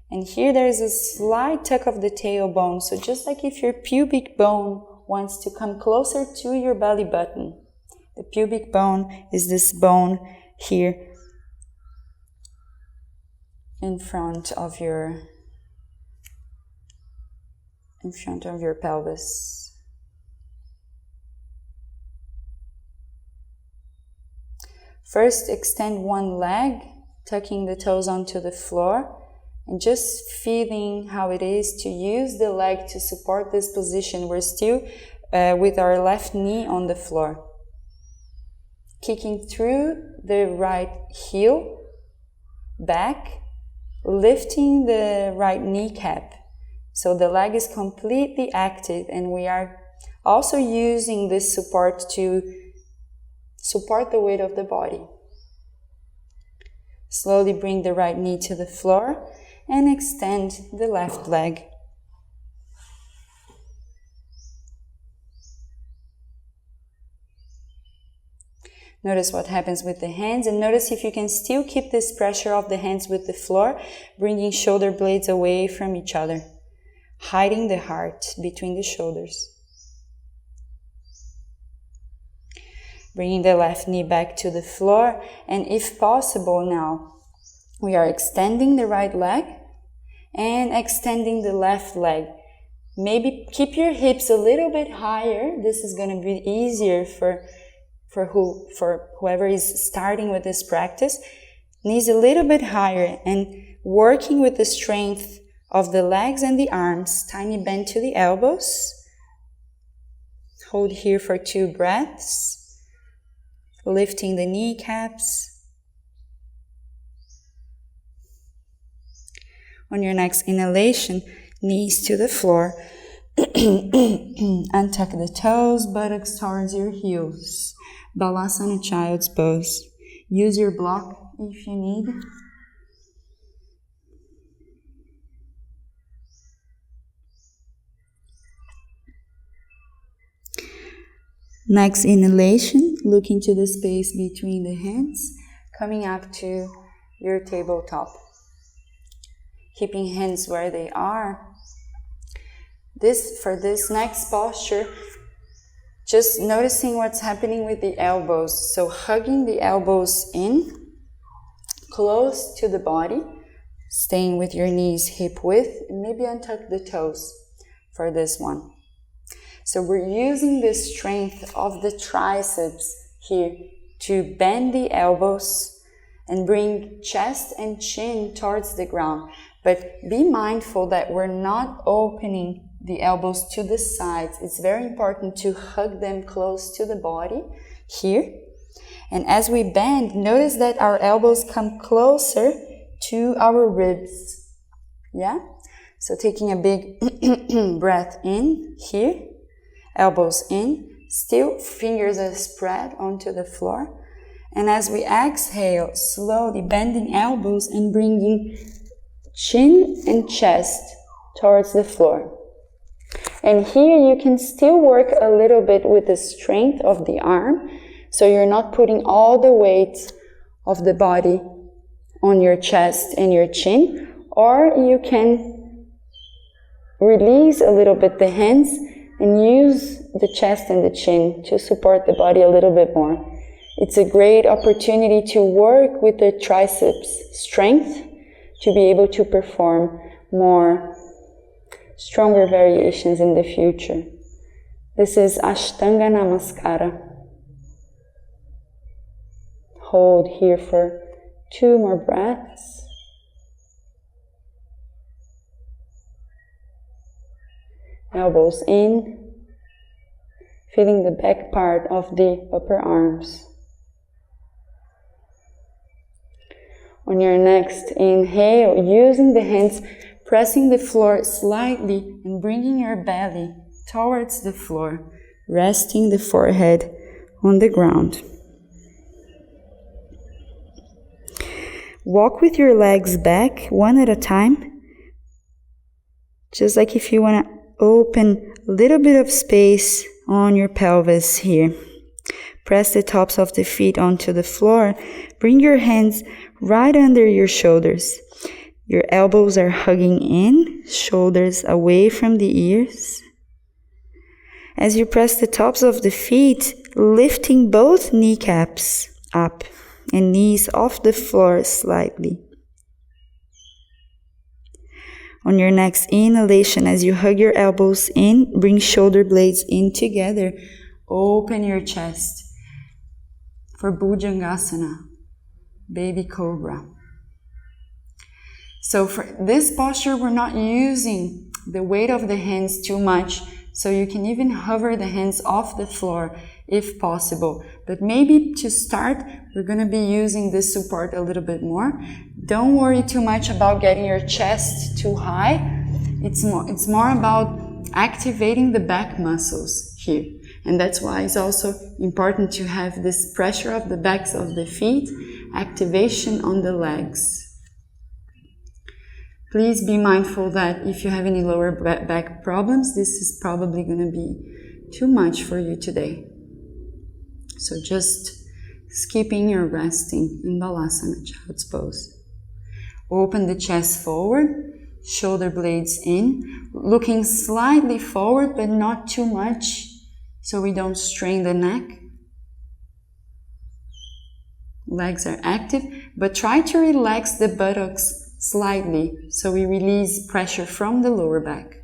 And here there's a slight tuck of the tailbone. So just like if your pubic bone wants to come closer to your belly button. The pubic bone is this bone here in front of your pelvis. First, extend one leg, tucking the toes onto the floor, and just feeling how it is to use the leg to support this position. We're still with our left knee on the floor. Kicking through the right heel, back, lifting the right kneecap. So the leg is completely active, and we are also using this support to support the weight of the body. Slowly bring the right knee to the floor and extend the left leg. Notice what happens with the hands, and notice if you can still keep this pressure of the hands with the floor, bringing shoulder blades away from each other, hiding the heart between the shoulders. Bringing the left knee back to the floor, and if possible now, we are extending the right leg and extending the left leg. Maybe keep your hips a little bit higher. This is going to be easier for whoever is starting with this practice. Knees a little bit higher and working with the strength of the legs and the arms. Tiny bend to the elbows. Hold here for 2 breaths. Lifting the kneecaps. On your next inhalation, knees to the floor. Untuck the toes, buttocks towards your heels. Balasana, child's pose. Use your block if you need. Next inhalation, look into the space between the hands, coming up to your tabletop. Keeping hands where they are. For this next posture, just noticing what's happening with the elbows. So hugging the elbows in, close to the body, staying with your knees hip width, and maybe untuck the toes for this one. So we're using the strength of the triceps here to bend the elbows and bring chest and chin towards the ground. But be mindful that we're not opening the elbows to the sides. It's very important to hug them close to the body here. And as we bend, notice that our elbows come closer to our ribs. Yeah? So taking a big breath in here. Elbows in, still fingers are spread onto the floor. And as we exhale, slowly bending elbows and bringing chin and chest towards the floor. And here you can still work a little bit with the strength of the arm, so you're not putting all the weight of the body on your chest and your chin, or you can release a little bit the hands and use the chest and the chin to support the body a little bit more. It's a great opportunity to work with the triceps strength to be able to perform more stronger variations in the future. This is Ashtanga Namaskara. hold here for 2 more breaths. Elbows in, feeling the back part of the upper arms. On your next inhale, using the hands, pressing the floor slightly and bringing your belly towards the floor, resting the forehead on the ground. Walk with your legs back, one at a time, just like if you want to open a little bit of space on your pelvis here. Press the tops of the feet onto the floor. Bring your hands right under your shoulders. Your elbows are hugging in, shoulders away from the ears. As you press the tops of the feet, lifting both kneecaps up and knees off the floor slightly. On your next inhalation, as you hug your elbows in, bring shoulder blades in together. Open your chest for Bhujangasana, baby cobra. So for this posture, we're not using the weight of the hands too much, so you can even hover the hands off the floor if possible. But maybe to start, we're going to be using this support a little bit more. Don't worry too much about getting your chest too high. It's more about activating the back muscles here. And that's why it's also important to have this pressure of the backs of the feet, activation on the legs. Please be mindful that if you have any lower back problems, this is probably going to be too much for you today. So just skipping your resting in Balasana, Child's Pose. Open the chest forward, shoulder blades in, looking slightly forward but not too much so we don't strain the neck. Legs are active, but try to relax the buttocks slightly so we release pressure from the lower back.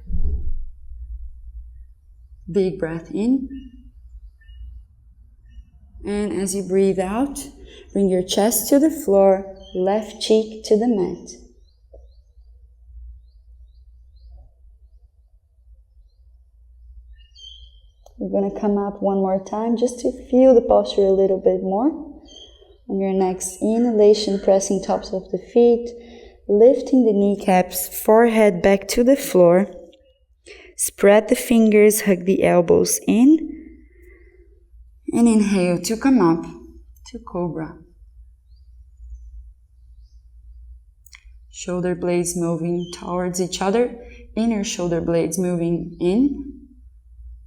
Big breath in. And as you breathe out, bring your chest to the floor, left cheek to the mat. We're going to come up one more time just to feel the posture a little bit more. On your next inhalation, pressing tops of the feet, lifting the kneecaps, forehead back to the floor. Spread the fingers, hug the elbows in. And inhale to come up to Cobra. Shoulder blades moving towards each other. Inner shoulder blades moving in.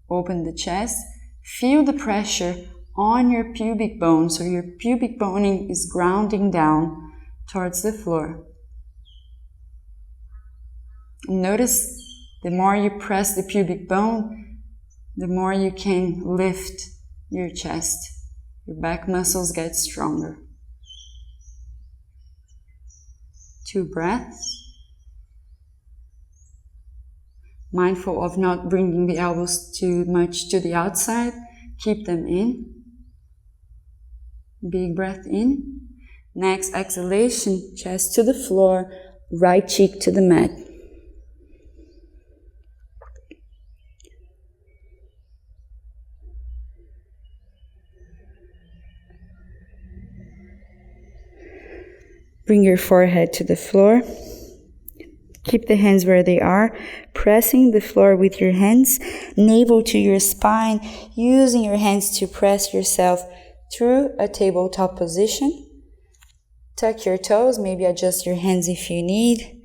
Open the chest. Feel the pressure on your pubic bone. So your pubic bone is grounding down towards the floor. And notice the more you press the pubic bone, the more you can lift your chest. Your back muscles get stronger. 2 breaths. Mindful of not bringing the elbows too much to the outside. Keep them in. Big breath in. Next exhalation, chest to the floor, right cheek to the mat. Bring your forehead to the floor. Keep the hands where they are, pressing the floor with your hands, navel to your spine, using your hands to press yourself through a tabletop position. Tuck your toes, maybe adjust your hands if you need.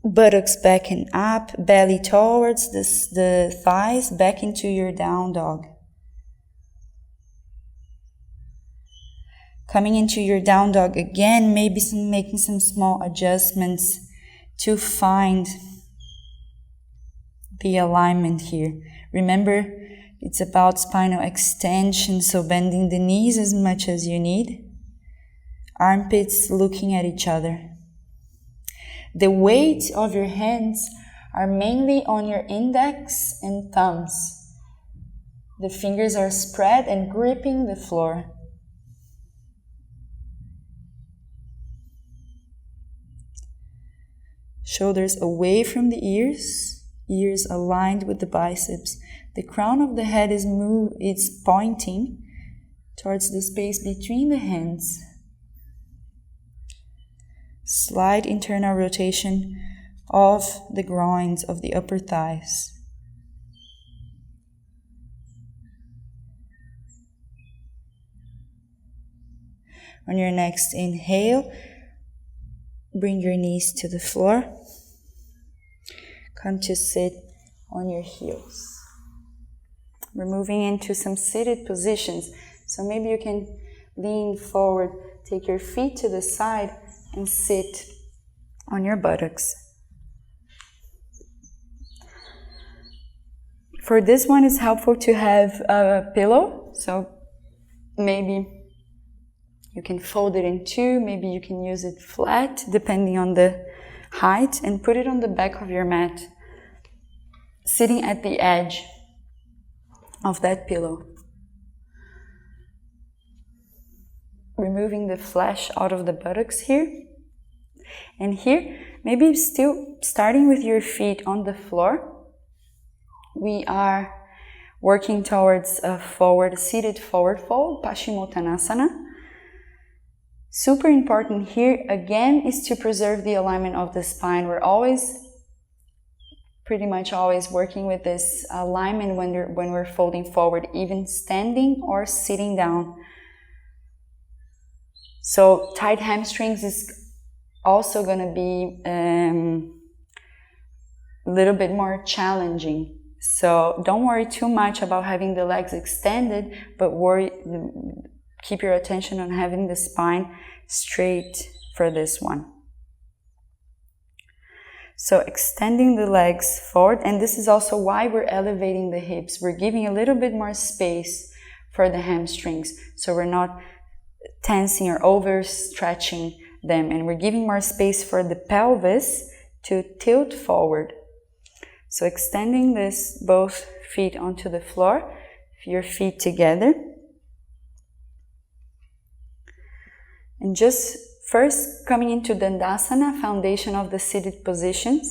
Buttocks back and up, belly towards the thighs, back into your down dog. Coming into your down dog again, maybe making some small adjustments to find the alignment here. Remember, it's about spinal extension, so bending the knees as much as you need. Armpits looking at each other. The weight of your hands are mainly on your index and thumbs. The fingers are spread and gripping the floor. Shoulders away from the ears, ears aligned with the biceps. The crown of the head is pointing towards the space between the hands. Slight internal rotation of the groins of the upper thighs. On your next inhale, bring your knees to the floor. Come to sit on your heels. We're moving into some seated positions. So maybe you can lean forward, take your feet to the side, and sit on your buttocks. For this one, it's helpful to have a pillow. So maybe you can fold it in two, maybe you can use it flat, depending on the height, and put it on the back of your mat, sitting at the edge of that pillow. Removing the flesh out of the buttocks here. And here, maybe still starting with your feet on the floor. We are working towards a seated forward fold, Paschimottanasana. Super important here, again, is to preserve the alignment of the spine. We're pretty much always working with this alignment when we're folding forward, even standing or sitting down. So tight hamstrings is also going to be a little bit more challenging. So don't worry too much about having the legs extended, but keep your attention on having the spine straight for this one. So extending the legs forward, and this is also why we're elevating the hips. We're giving a little bit more space for the hamstrings, so we're not tensing or overstretching them, and we're giving more space for the pelvis to tilt forward. So extending both feet onto the floor, your feet together. And just first coming into Dandasana, foundation of the seated positions,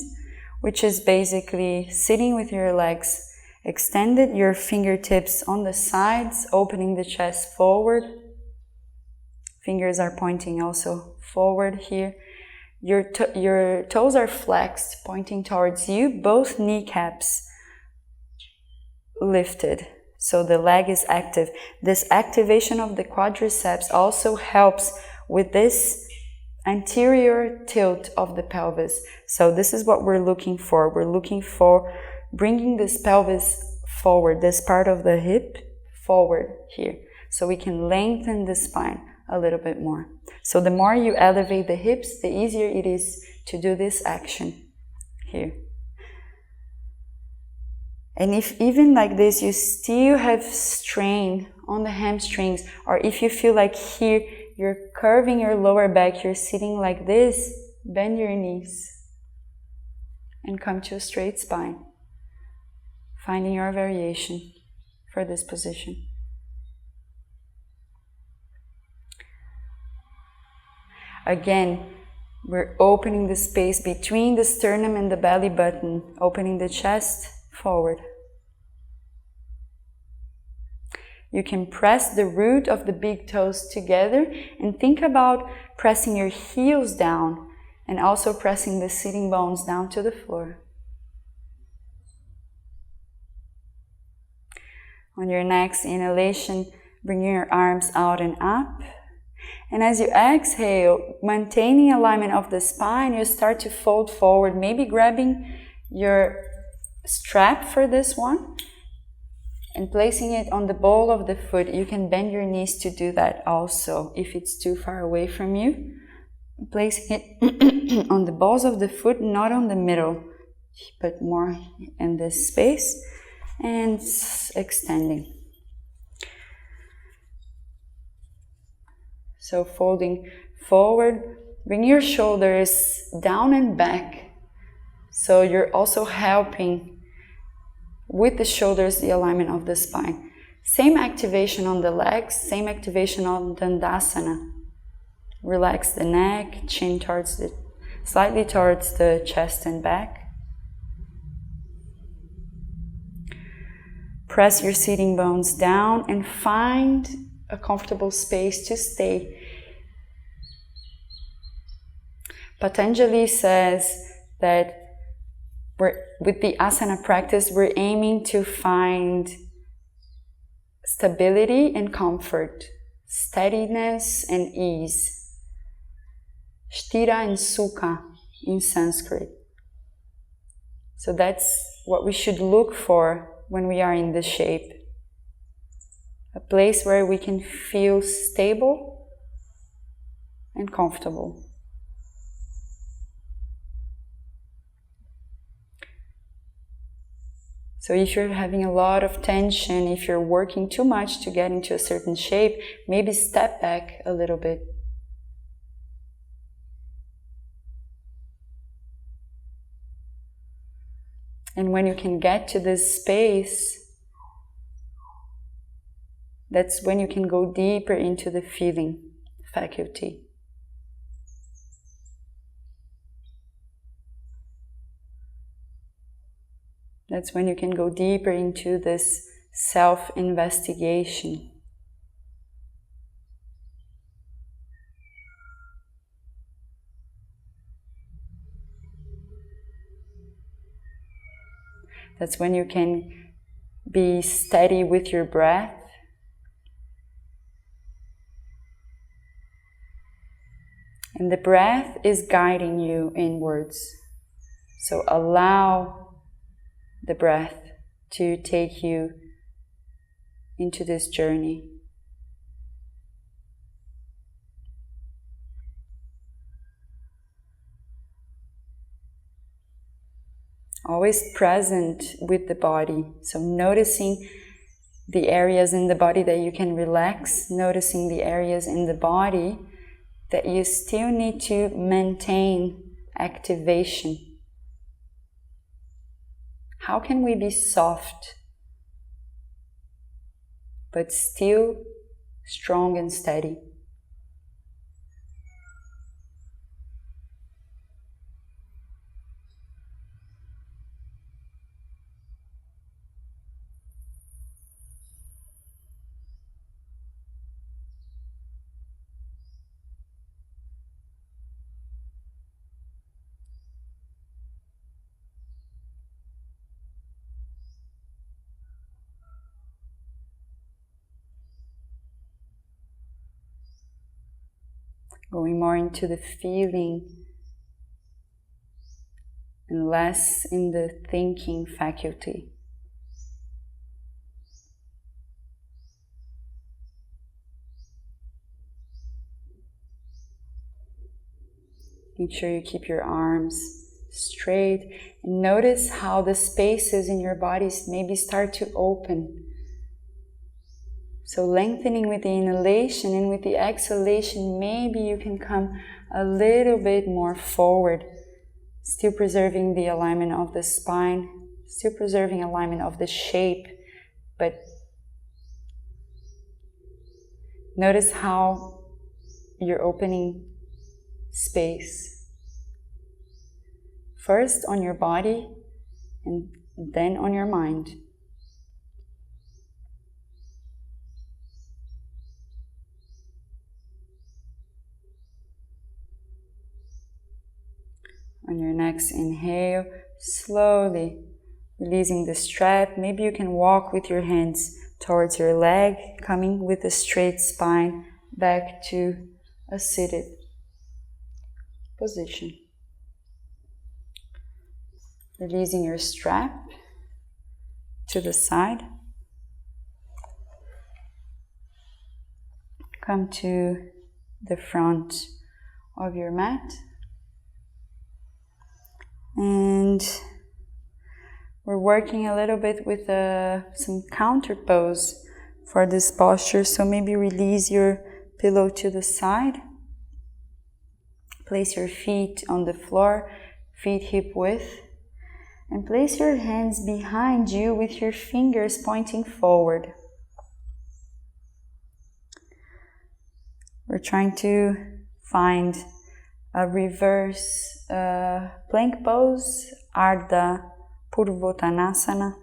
which is basically sitting with your legs extended, your fingertips on the sides, opening the chest forward. Fingers are pointing also forward here. Your toes are flexed, pointing towards you, both kneecaps lifted. So the leg is active. This activation of the quadriceps also helps with this anterior tilt of the pelvis. So this is what we're looking for. We're looking for bringing this pelvis forward, this part of the hip forward here, so we can lengthen the spine a little bit more. So the more you elevate the hips, the easier it is to do this action here. And if even like this you still have strain on the hamstrings, or if you feel like here you're curving your lower back, you're sitting like this, bend your knees and come to a straight spine, finding your variation for this position. Again, we're opening the space between the sternum and the belly button, opening the chest forward. You can press the root of the big toes together and think about pressing your heels down and also pressing the sitting bones down to the floor. On your next inhalation, bring your arms out and up. And as you exhale, maintaining alignment of the spine, you start to fold forward, maybe grabbing your strap for this one and placing it on the ball of the foot. You can bend your knees to do that also if it's too far away from you. Placing it on the balls of the foot, not on the middle, but more in this space, and extending. So folding forward, bring your shoulders down and back. So you're also helping with the shoulders, the alignment of the spine. Same activation on the legs, same activation on Dandasana. Relax the neck, chin towards the slightly towards the chest and back. Press your sitting bones down and find a comfortable space to stay. Patanjali says that with the asana practice, we're aiming to find stability and comfort, steadiness and ease, sthira and sukha in Sanskrit. So that's what we should look for when we are in this shape. A place where we can feel stable and comfortable. So if you're having a lot of tension, if you're working too much to get into a certain shape, maybe step back a little bit. And when you can get to this space, that's when you can go deeper into the feeling faculty. That's when you can go deeper into this self-investigation. That's when you can be steady with your breath. And the breath is guiding you inwards. So allow the breath to take you into this journey. Always present with the body. So noticing the areas in the body that you can relax, noticing the areas in the body that you still need to maintain activation. How can we be soft, but still strong and steady? Going more into the feeling and less in the thinking faculty. Make sure you keep your arms straight and notice how the spaces in your bodies maybe start to open. So lengthening with the inhalation, and with the exhalation, maybe you can come a little bit more forward, still preserving the alignment of the spine, still preserving alignment of the shape, but notice how you're opening space. First on your body and then on your mind. On your next inhale, slowly releasing the strap. Maybe you can walk with your hands towards your leg, coming with a straight spine back to a seated position. Releasing your strap to the side. Come to the front of your mat. And we're working a little bit with some counter pose for this posture. So maybe release your pillow to the side. Place your feet on the floor, feet hip width. And place your hands behind you with your fingers pointing forward. We're trying to find a reverse plank pose, Ardha Purvottanasana,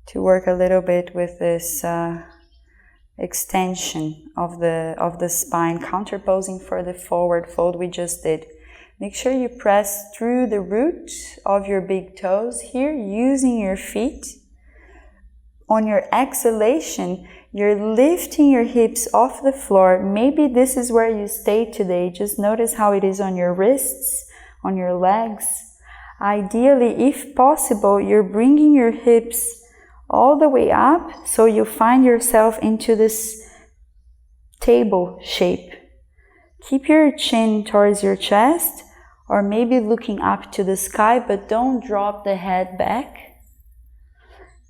to work a little bit with this extension of the spine, counterposing for the forward fold we just did. Make sure you press through the root of your big toes here, using your feet. On your exhalation, you're lifting your hips off the floor. Maybe this is where you stay today. Just notice how it is on your wrists, on your legs. Ideally, if possible, you're bringing your hips all the way up, so you find yourself into this table shape. Keep your chin towards your chest, or maybe looking up to the sky, but don't drop the head back.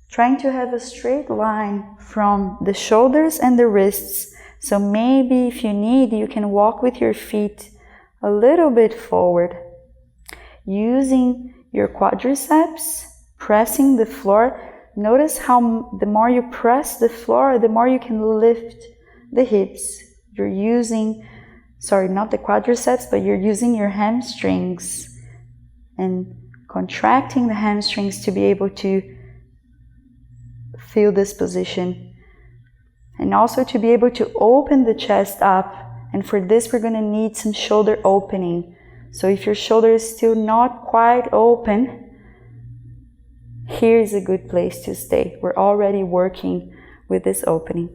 Trying to have a straight line from the shoulders and the wrists. So maybe if you need, you can walk with your feet a little bit forward. Using your quadriceps, pressing the floor. Notice how the more you press the floor, the more you can lift the hips. You're using, not the quadriceps, but you're using your hamstrings and contracting the hamstrings to be able to feel this position. And also to be able to open the chest up. And for this, we're going to need some shoulder opening. So if your shoulder is still not quite open, here is a good place to stay. We're already working with this opening.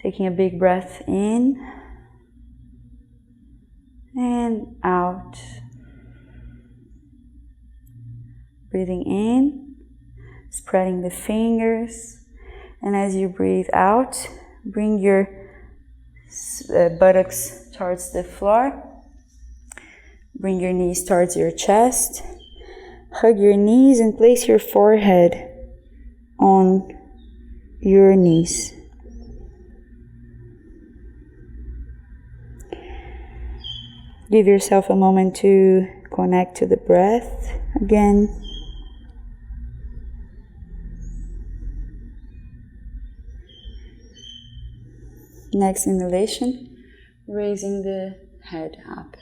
Taking a big breath in and out. Breathing in, spreading the fingers. And as you breathe out, bring your buttocks towards the floor. Bring your knees towards your chest. Hug your knees and place your forehead on your knees. Give yourself a moment to connect to the breath again. Next inhalation, raising the head up.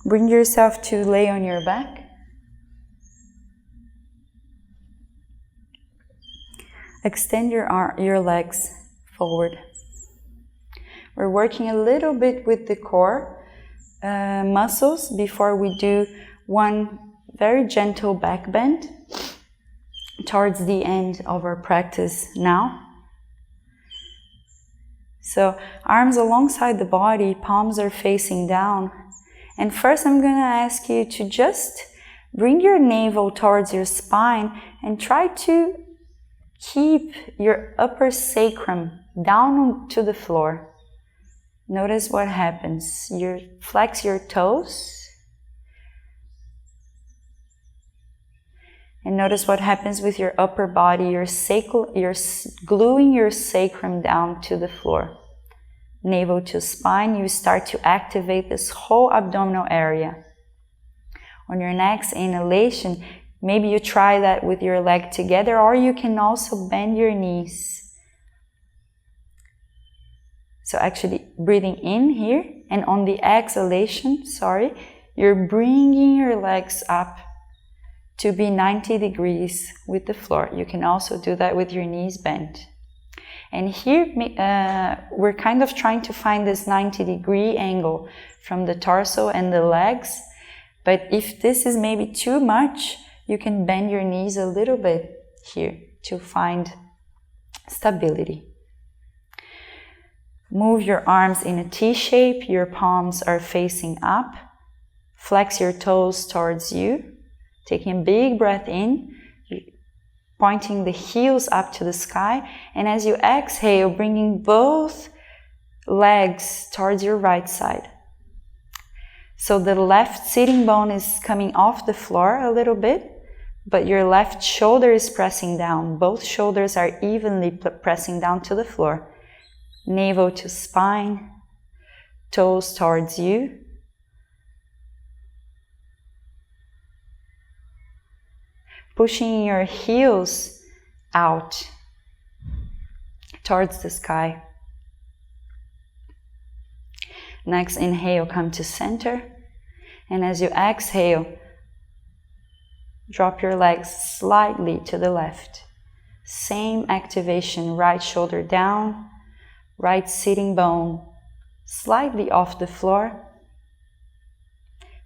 Bring yourself to lay on your back. Extend your legs forward. We're working a little bit with the core muscles before we do one very gentle back bend towards the end of our practice now. So arms alongside the body, palms are facing down. And first I'm going to ask you to just bring your navel towards your spine and try to keep your upper sacrum down to the floor. Notice what happens. You flex your toes. And notice what happens with your upper body. You're gluing your sacrum down to the floor. Navel to spine, you start to activate this whole abdominal area. On your next inhalation, maybe you try that with your leg together, or you can also bend your knees. So actually breathing in here, and on the exhalation, you're bringing your legs up to be 90 degrees with the floor. You can also do that with your knees bent. And here we're kind of trying to find this 90-degree angle from the torso and the legs. But if this is maybe too much, you can bend your knees a little bit here to find stability. Move your arms in a T shape. Your palms are facing up. Flex your toes towards you. Taking a big breath in. Pointing the heels up to the sky, and as you exhale, bringing both legs towards your right side. So the left sitting bone is coming off the floor a little bit, but your left shoulder is pressing down. Both shoulders are evenly pressing down to the floor. Navel to spine, toes towards you. Pushing your heels out towards the sky. Next inhale, come to center. And as you exhale, drop your legs slightly to the left. Same activation, right shoulder down, right sitting bone slightly off the floor.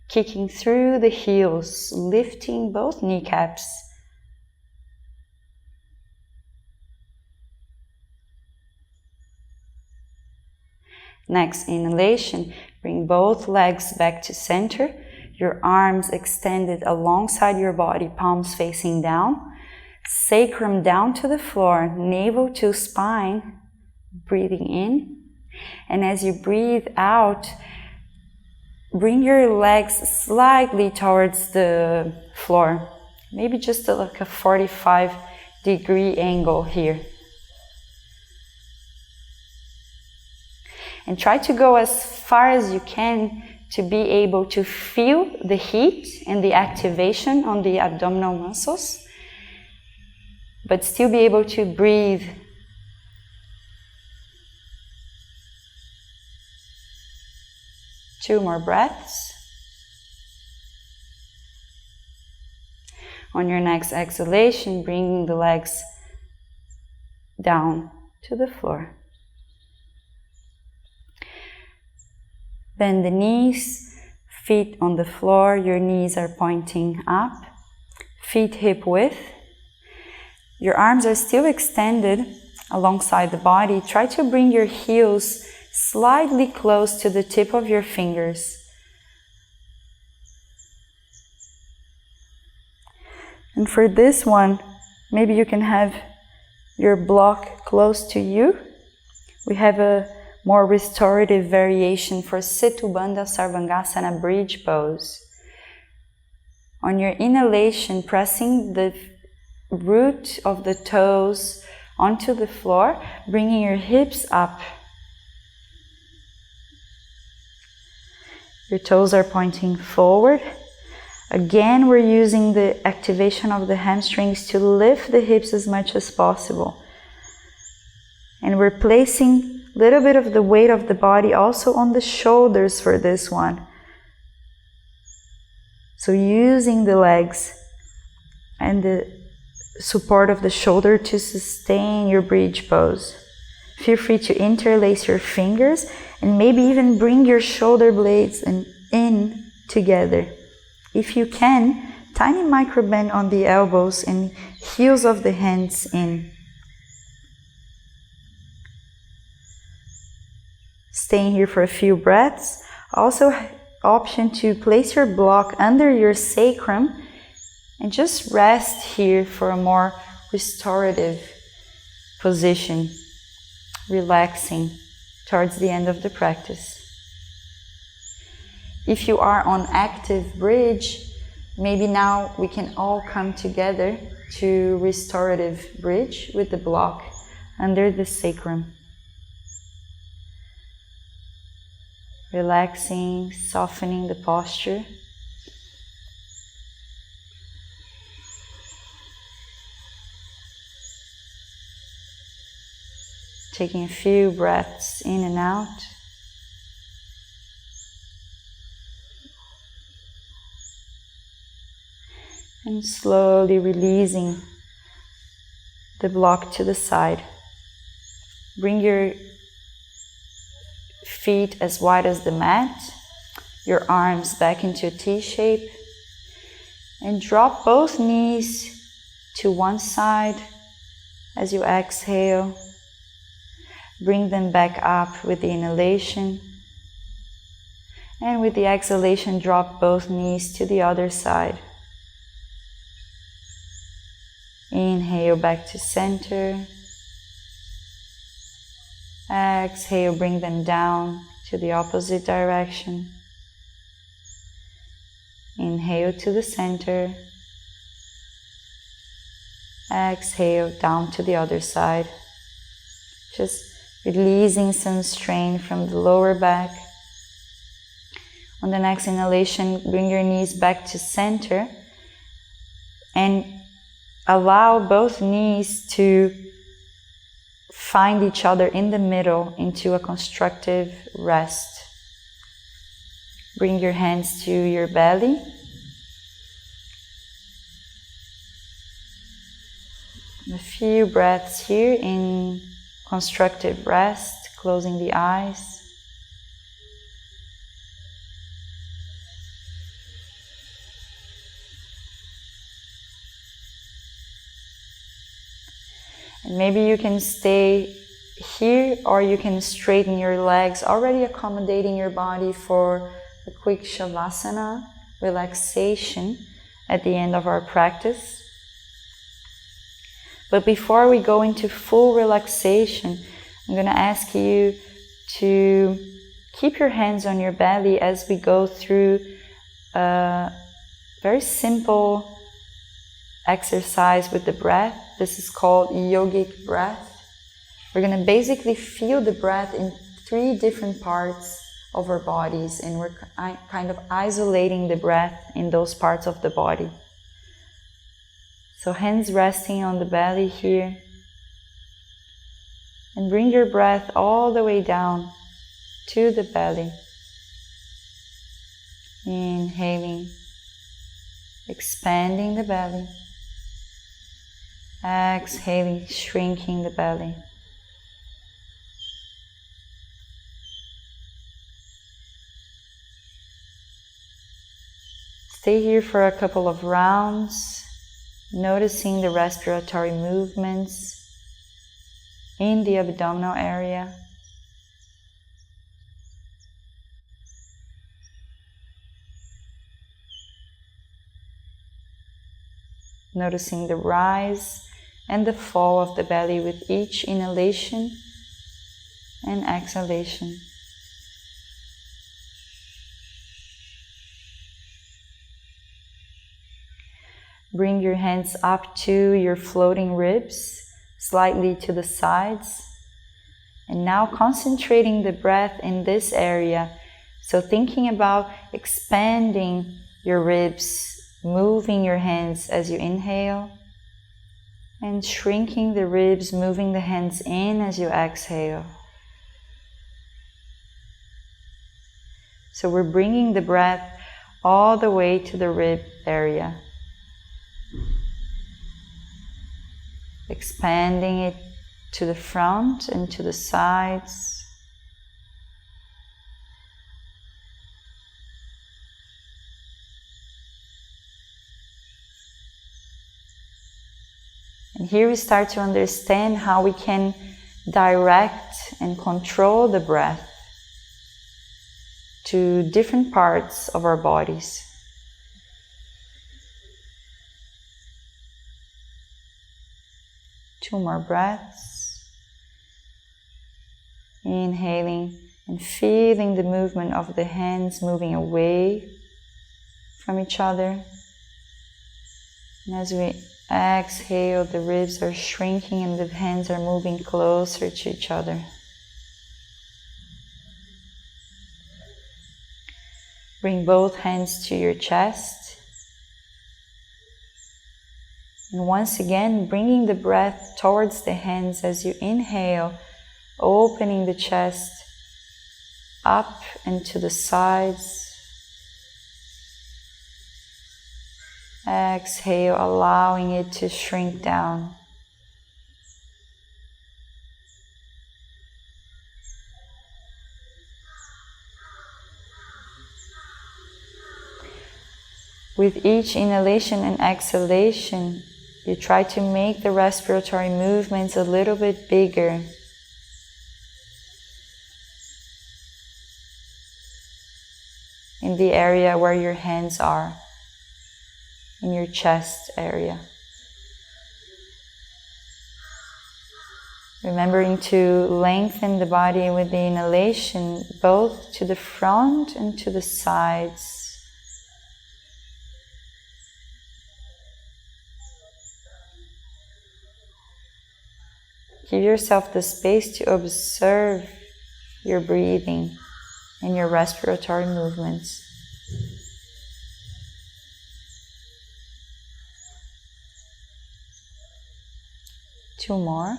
Kicking through the heels, lifting both kneecaps. Next inhalation, bring both legs back to center. Your arms extended alongside your body, palms facing down. Sacrum down to the floor, navel to spine. Breathing in. And as you breathe out, bring your legs slightly towards the floor. Maybe just like a 45-degree angle here. And try to go as far as you can to be able to feel the heat and the activation on the abdominal muscles, but still be able to breathe. Two more breaths. On your next exhalation, bring the legs down to the floor. Bend the knees, feet on the floor, your knees are pointing up, feet hip width. Your arms are still extended alongside the body. Try to bring your heels slightly close to the tip of your fingers. And for this one, maybe you can have your block close to you. We have a more restorative variation for Setubandha Sarvangasana bridge pose. On your inhalation, pressing the root of the toes onto the floor, bringing your hips up. Your toes are pointing forward. Again, we're using the activation of the hamstrings to lift the hips as much as possible. And we're placing a little bit of the weight of the body also on the shoulders for this one. So using the legs and the support of the shoulder to sustain your bridge pose. Feel free to interlace your fingers and maybe even bring your shoulder blades in together. If you can, tiny micro bend on the elbows and heels of the hands in. Staying here for a few breaths. Also, option to place your block under your sacrum and just rest here for a more restorative position, relaxing towards the end of the practice. If you are on active bridge, maybe now we can all come together to restorative bridge with the block under the sacrum. Relaxing, softening the posture. Taking a few breaths in and out. And slowly releasing the block to the side. Bring your feet as wide as the mat, your arms back into a T shape, and drop both knees to one side as you exhale. Bring them back up with the inhalation, and with the exhalation, drop both knees to the other side. Inhale back to center. Exhale, bring them down to the opposite direction. Inhale to the center. Exhale down to the other side. Just releasing some strain from the lower back. On the next inhalation, bring your knees back to center and allow both knees to find each other in the middle into a constructive rest. Bring your hands to your belly. A few breaths here in constructive rest, closing the eyes. And maybe you can stay here, or you can straighten your legs, already accommodating your body for a quick shavasana, relaxation at the end of our practice. But before we go into full relaxation, I'm going to ask you to keep your hands on your belly as we go through a very simple exercise with the breath. This is called yogic breath. We're going to basically feel the breath in 3 different parts of our bodies, and we're kind of isolating the breath in those parts of the body. So hands resting on the belly here, and bring your breath all the way down to the belly. Inhaling, expanding the belly. Exhaling, shrinking the belly. Stay here for a couple of rounds, noticing the respiratory movements in the abdominal area. Noticing the rise and the fall of the belly with each inhalation and exhalation. Bring your hands up to your floating ribs, slightly to the sides. And now concentrating the breath in this area. So thinking about expanding your ribs, moving your hands as you inhale, and shrinking the ribs, moving the hands in as you exhale. So we're bringing the breath all the way to the rib area. Expanding it to the front and to the sides. And here we start to understand how we can direct and control the breath to different parts of our bodies. Two more breaths. Inhaling and feeling the movement of the hands moving away from each other. And as we exhale, the ribs are shrinking and the hands are moving closer to each other. Bring both hands to your chest. And once again, bringing the breath towards the hands as you inhale, opening the chest up and to the sides. Exhale, allowing it to shrink down. With each inhalation and exhalation, you try to make the respiratory movements a little bit bigger. In the area where your hands are, in your chest area. Remembering to lengthen the body with the inhalation, both to the front and to the sides. Give yourself the space to observe your breathing and your respiratory movements. Two more.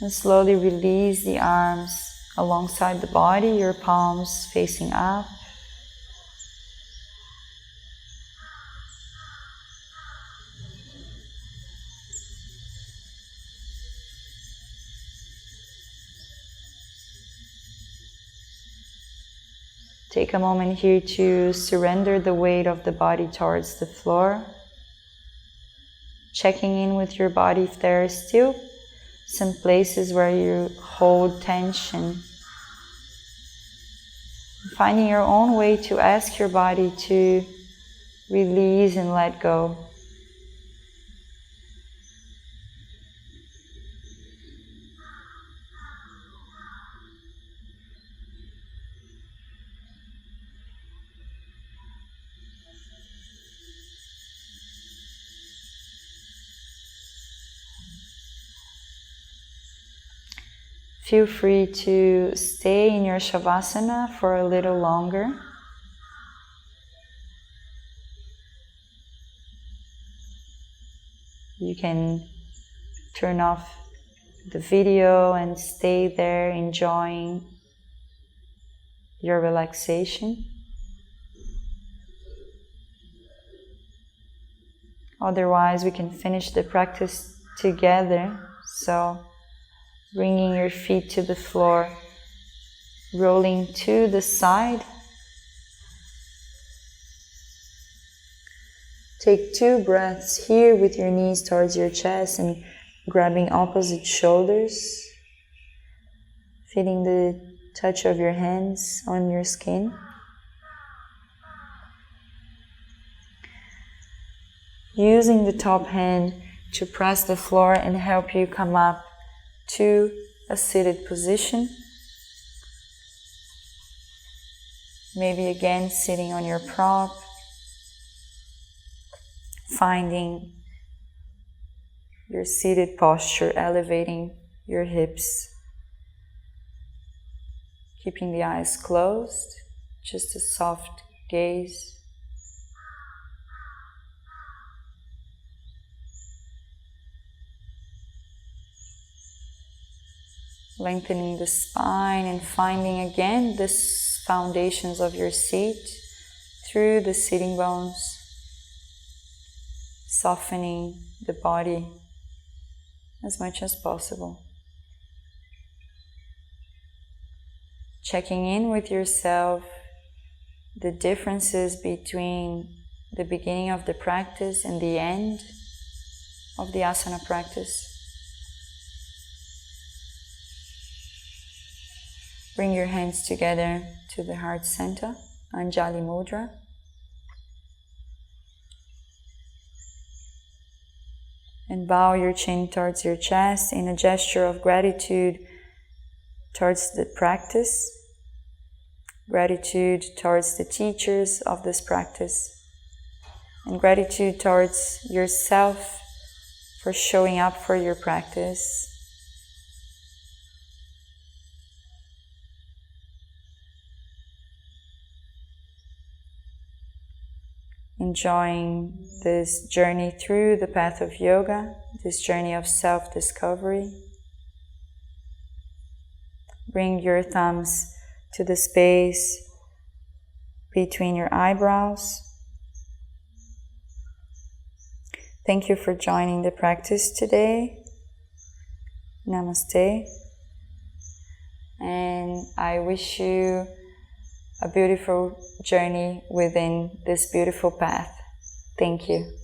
And slowly release the arms alongside the body, your palms facing up. Take a moment here to surrender the weight of the body towards the floor. Checking in with your body if there are still some places where you hold tension. Finding your own way to ask your body to release and let go. Feel free to stay in your Shavasana for a little longer. You can turn off the video and stay there enjoying your relaxation. Otherwise, we can finish the practice together. So, bringing your feet to the floor, rolling to the side. Take 2 breaths here with your knees towards your chest and grabbing opposite shoulders, feeling the touch of your hands on your skin. Using the top hand to press the floor and help you come up to a seated position. Maybe again sitting on your prop, finding your seated posture, elevating your hips, keeping the eyes closed, just a soft gaze. Lengthening the spine and finding again the foundations of your seat through the sitting bones, softening the body as much as possible. Checking in with yourself, the differences between the beginning of the practice and the end of the asana practice. Bring your hands together to the heart center, Anjali Mudra. And bow your chin towards your chest in a gesture of gratitude towards the practice, gratitude towards the teachers of this practice, and gratitude towards yourself for showing up for your practice. Enjoying this journey through the path of yoga, this journey of self-discovery. Bring your thumbs to the space between your eyebrows. Thank you for joining the practice today. Namaste. And I wish you a beautiful journey within this beautiful path. Thank you.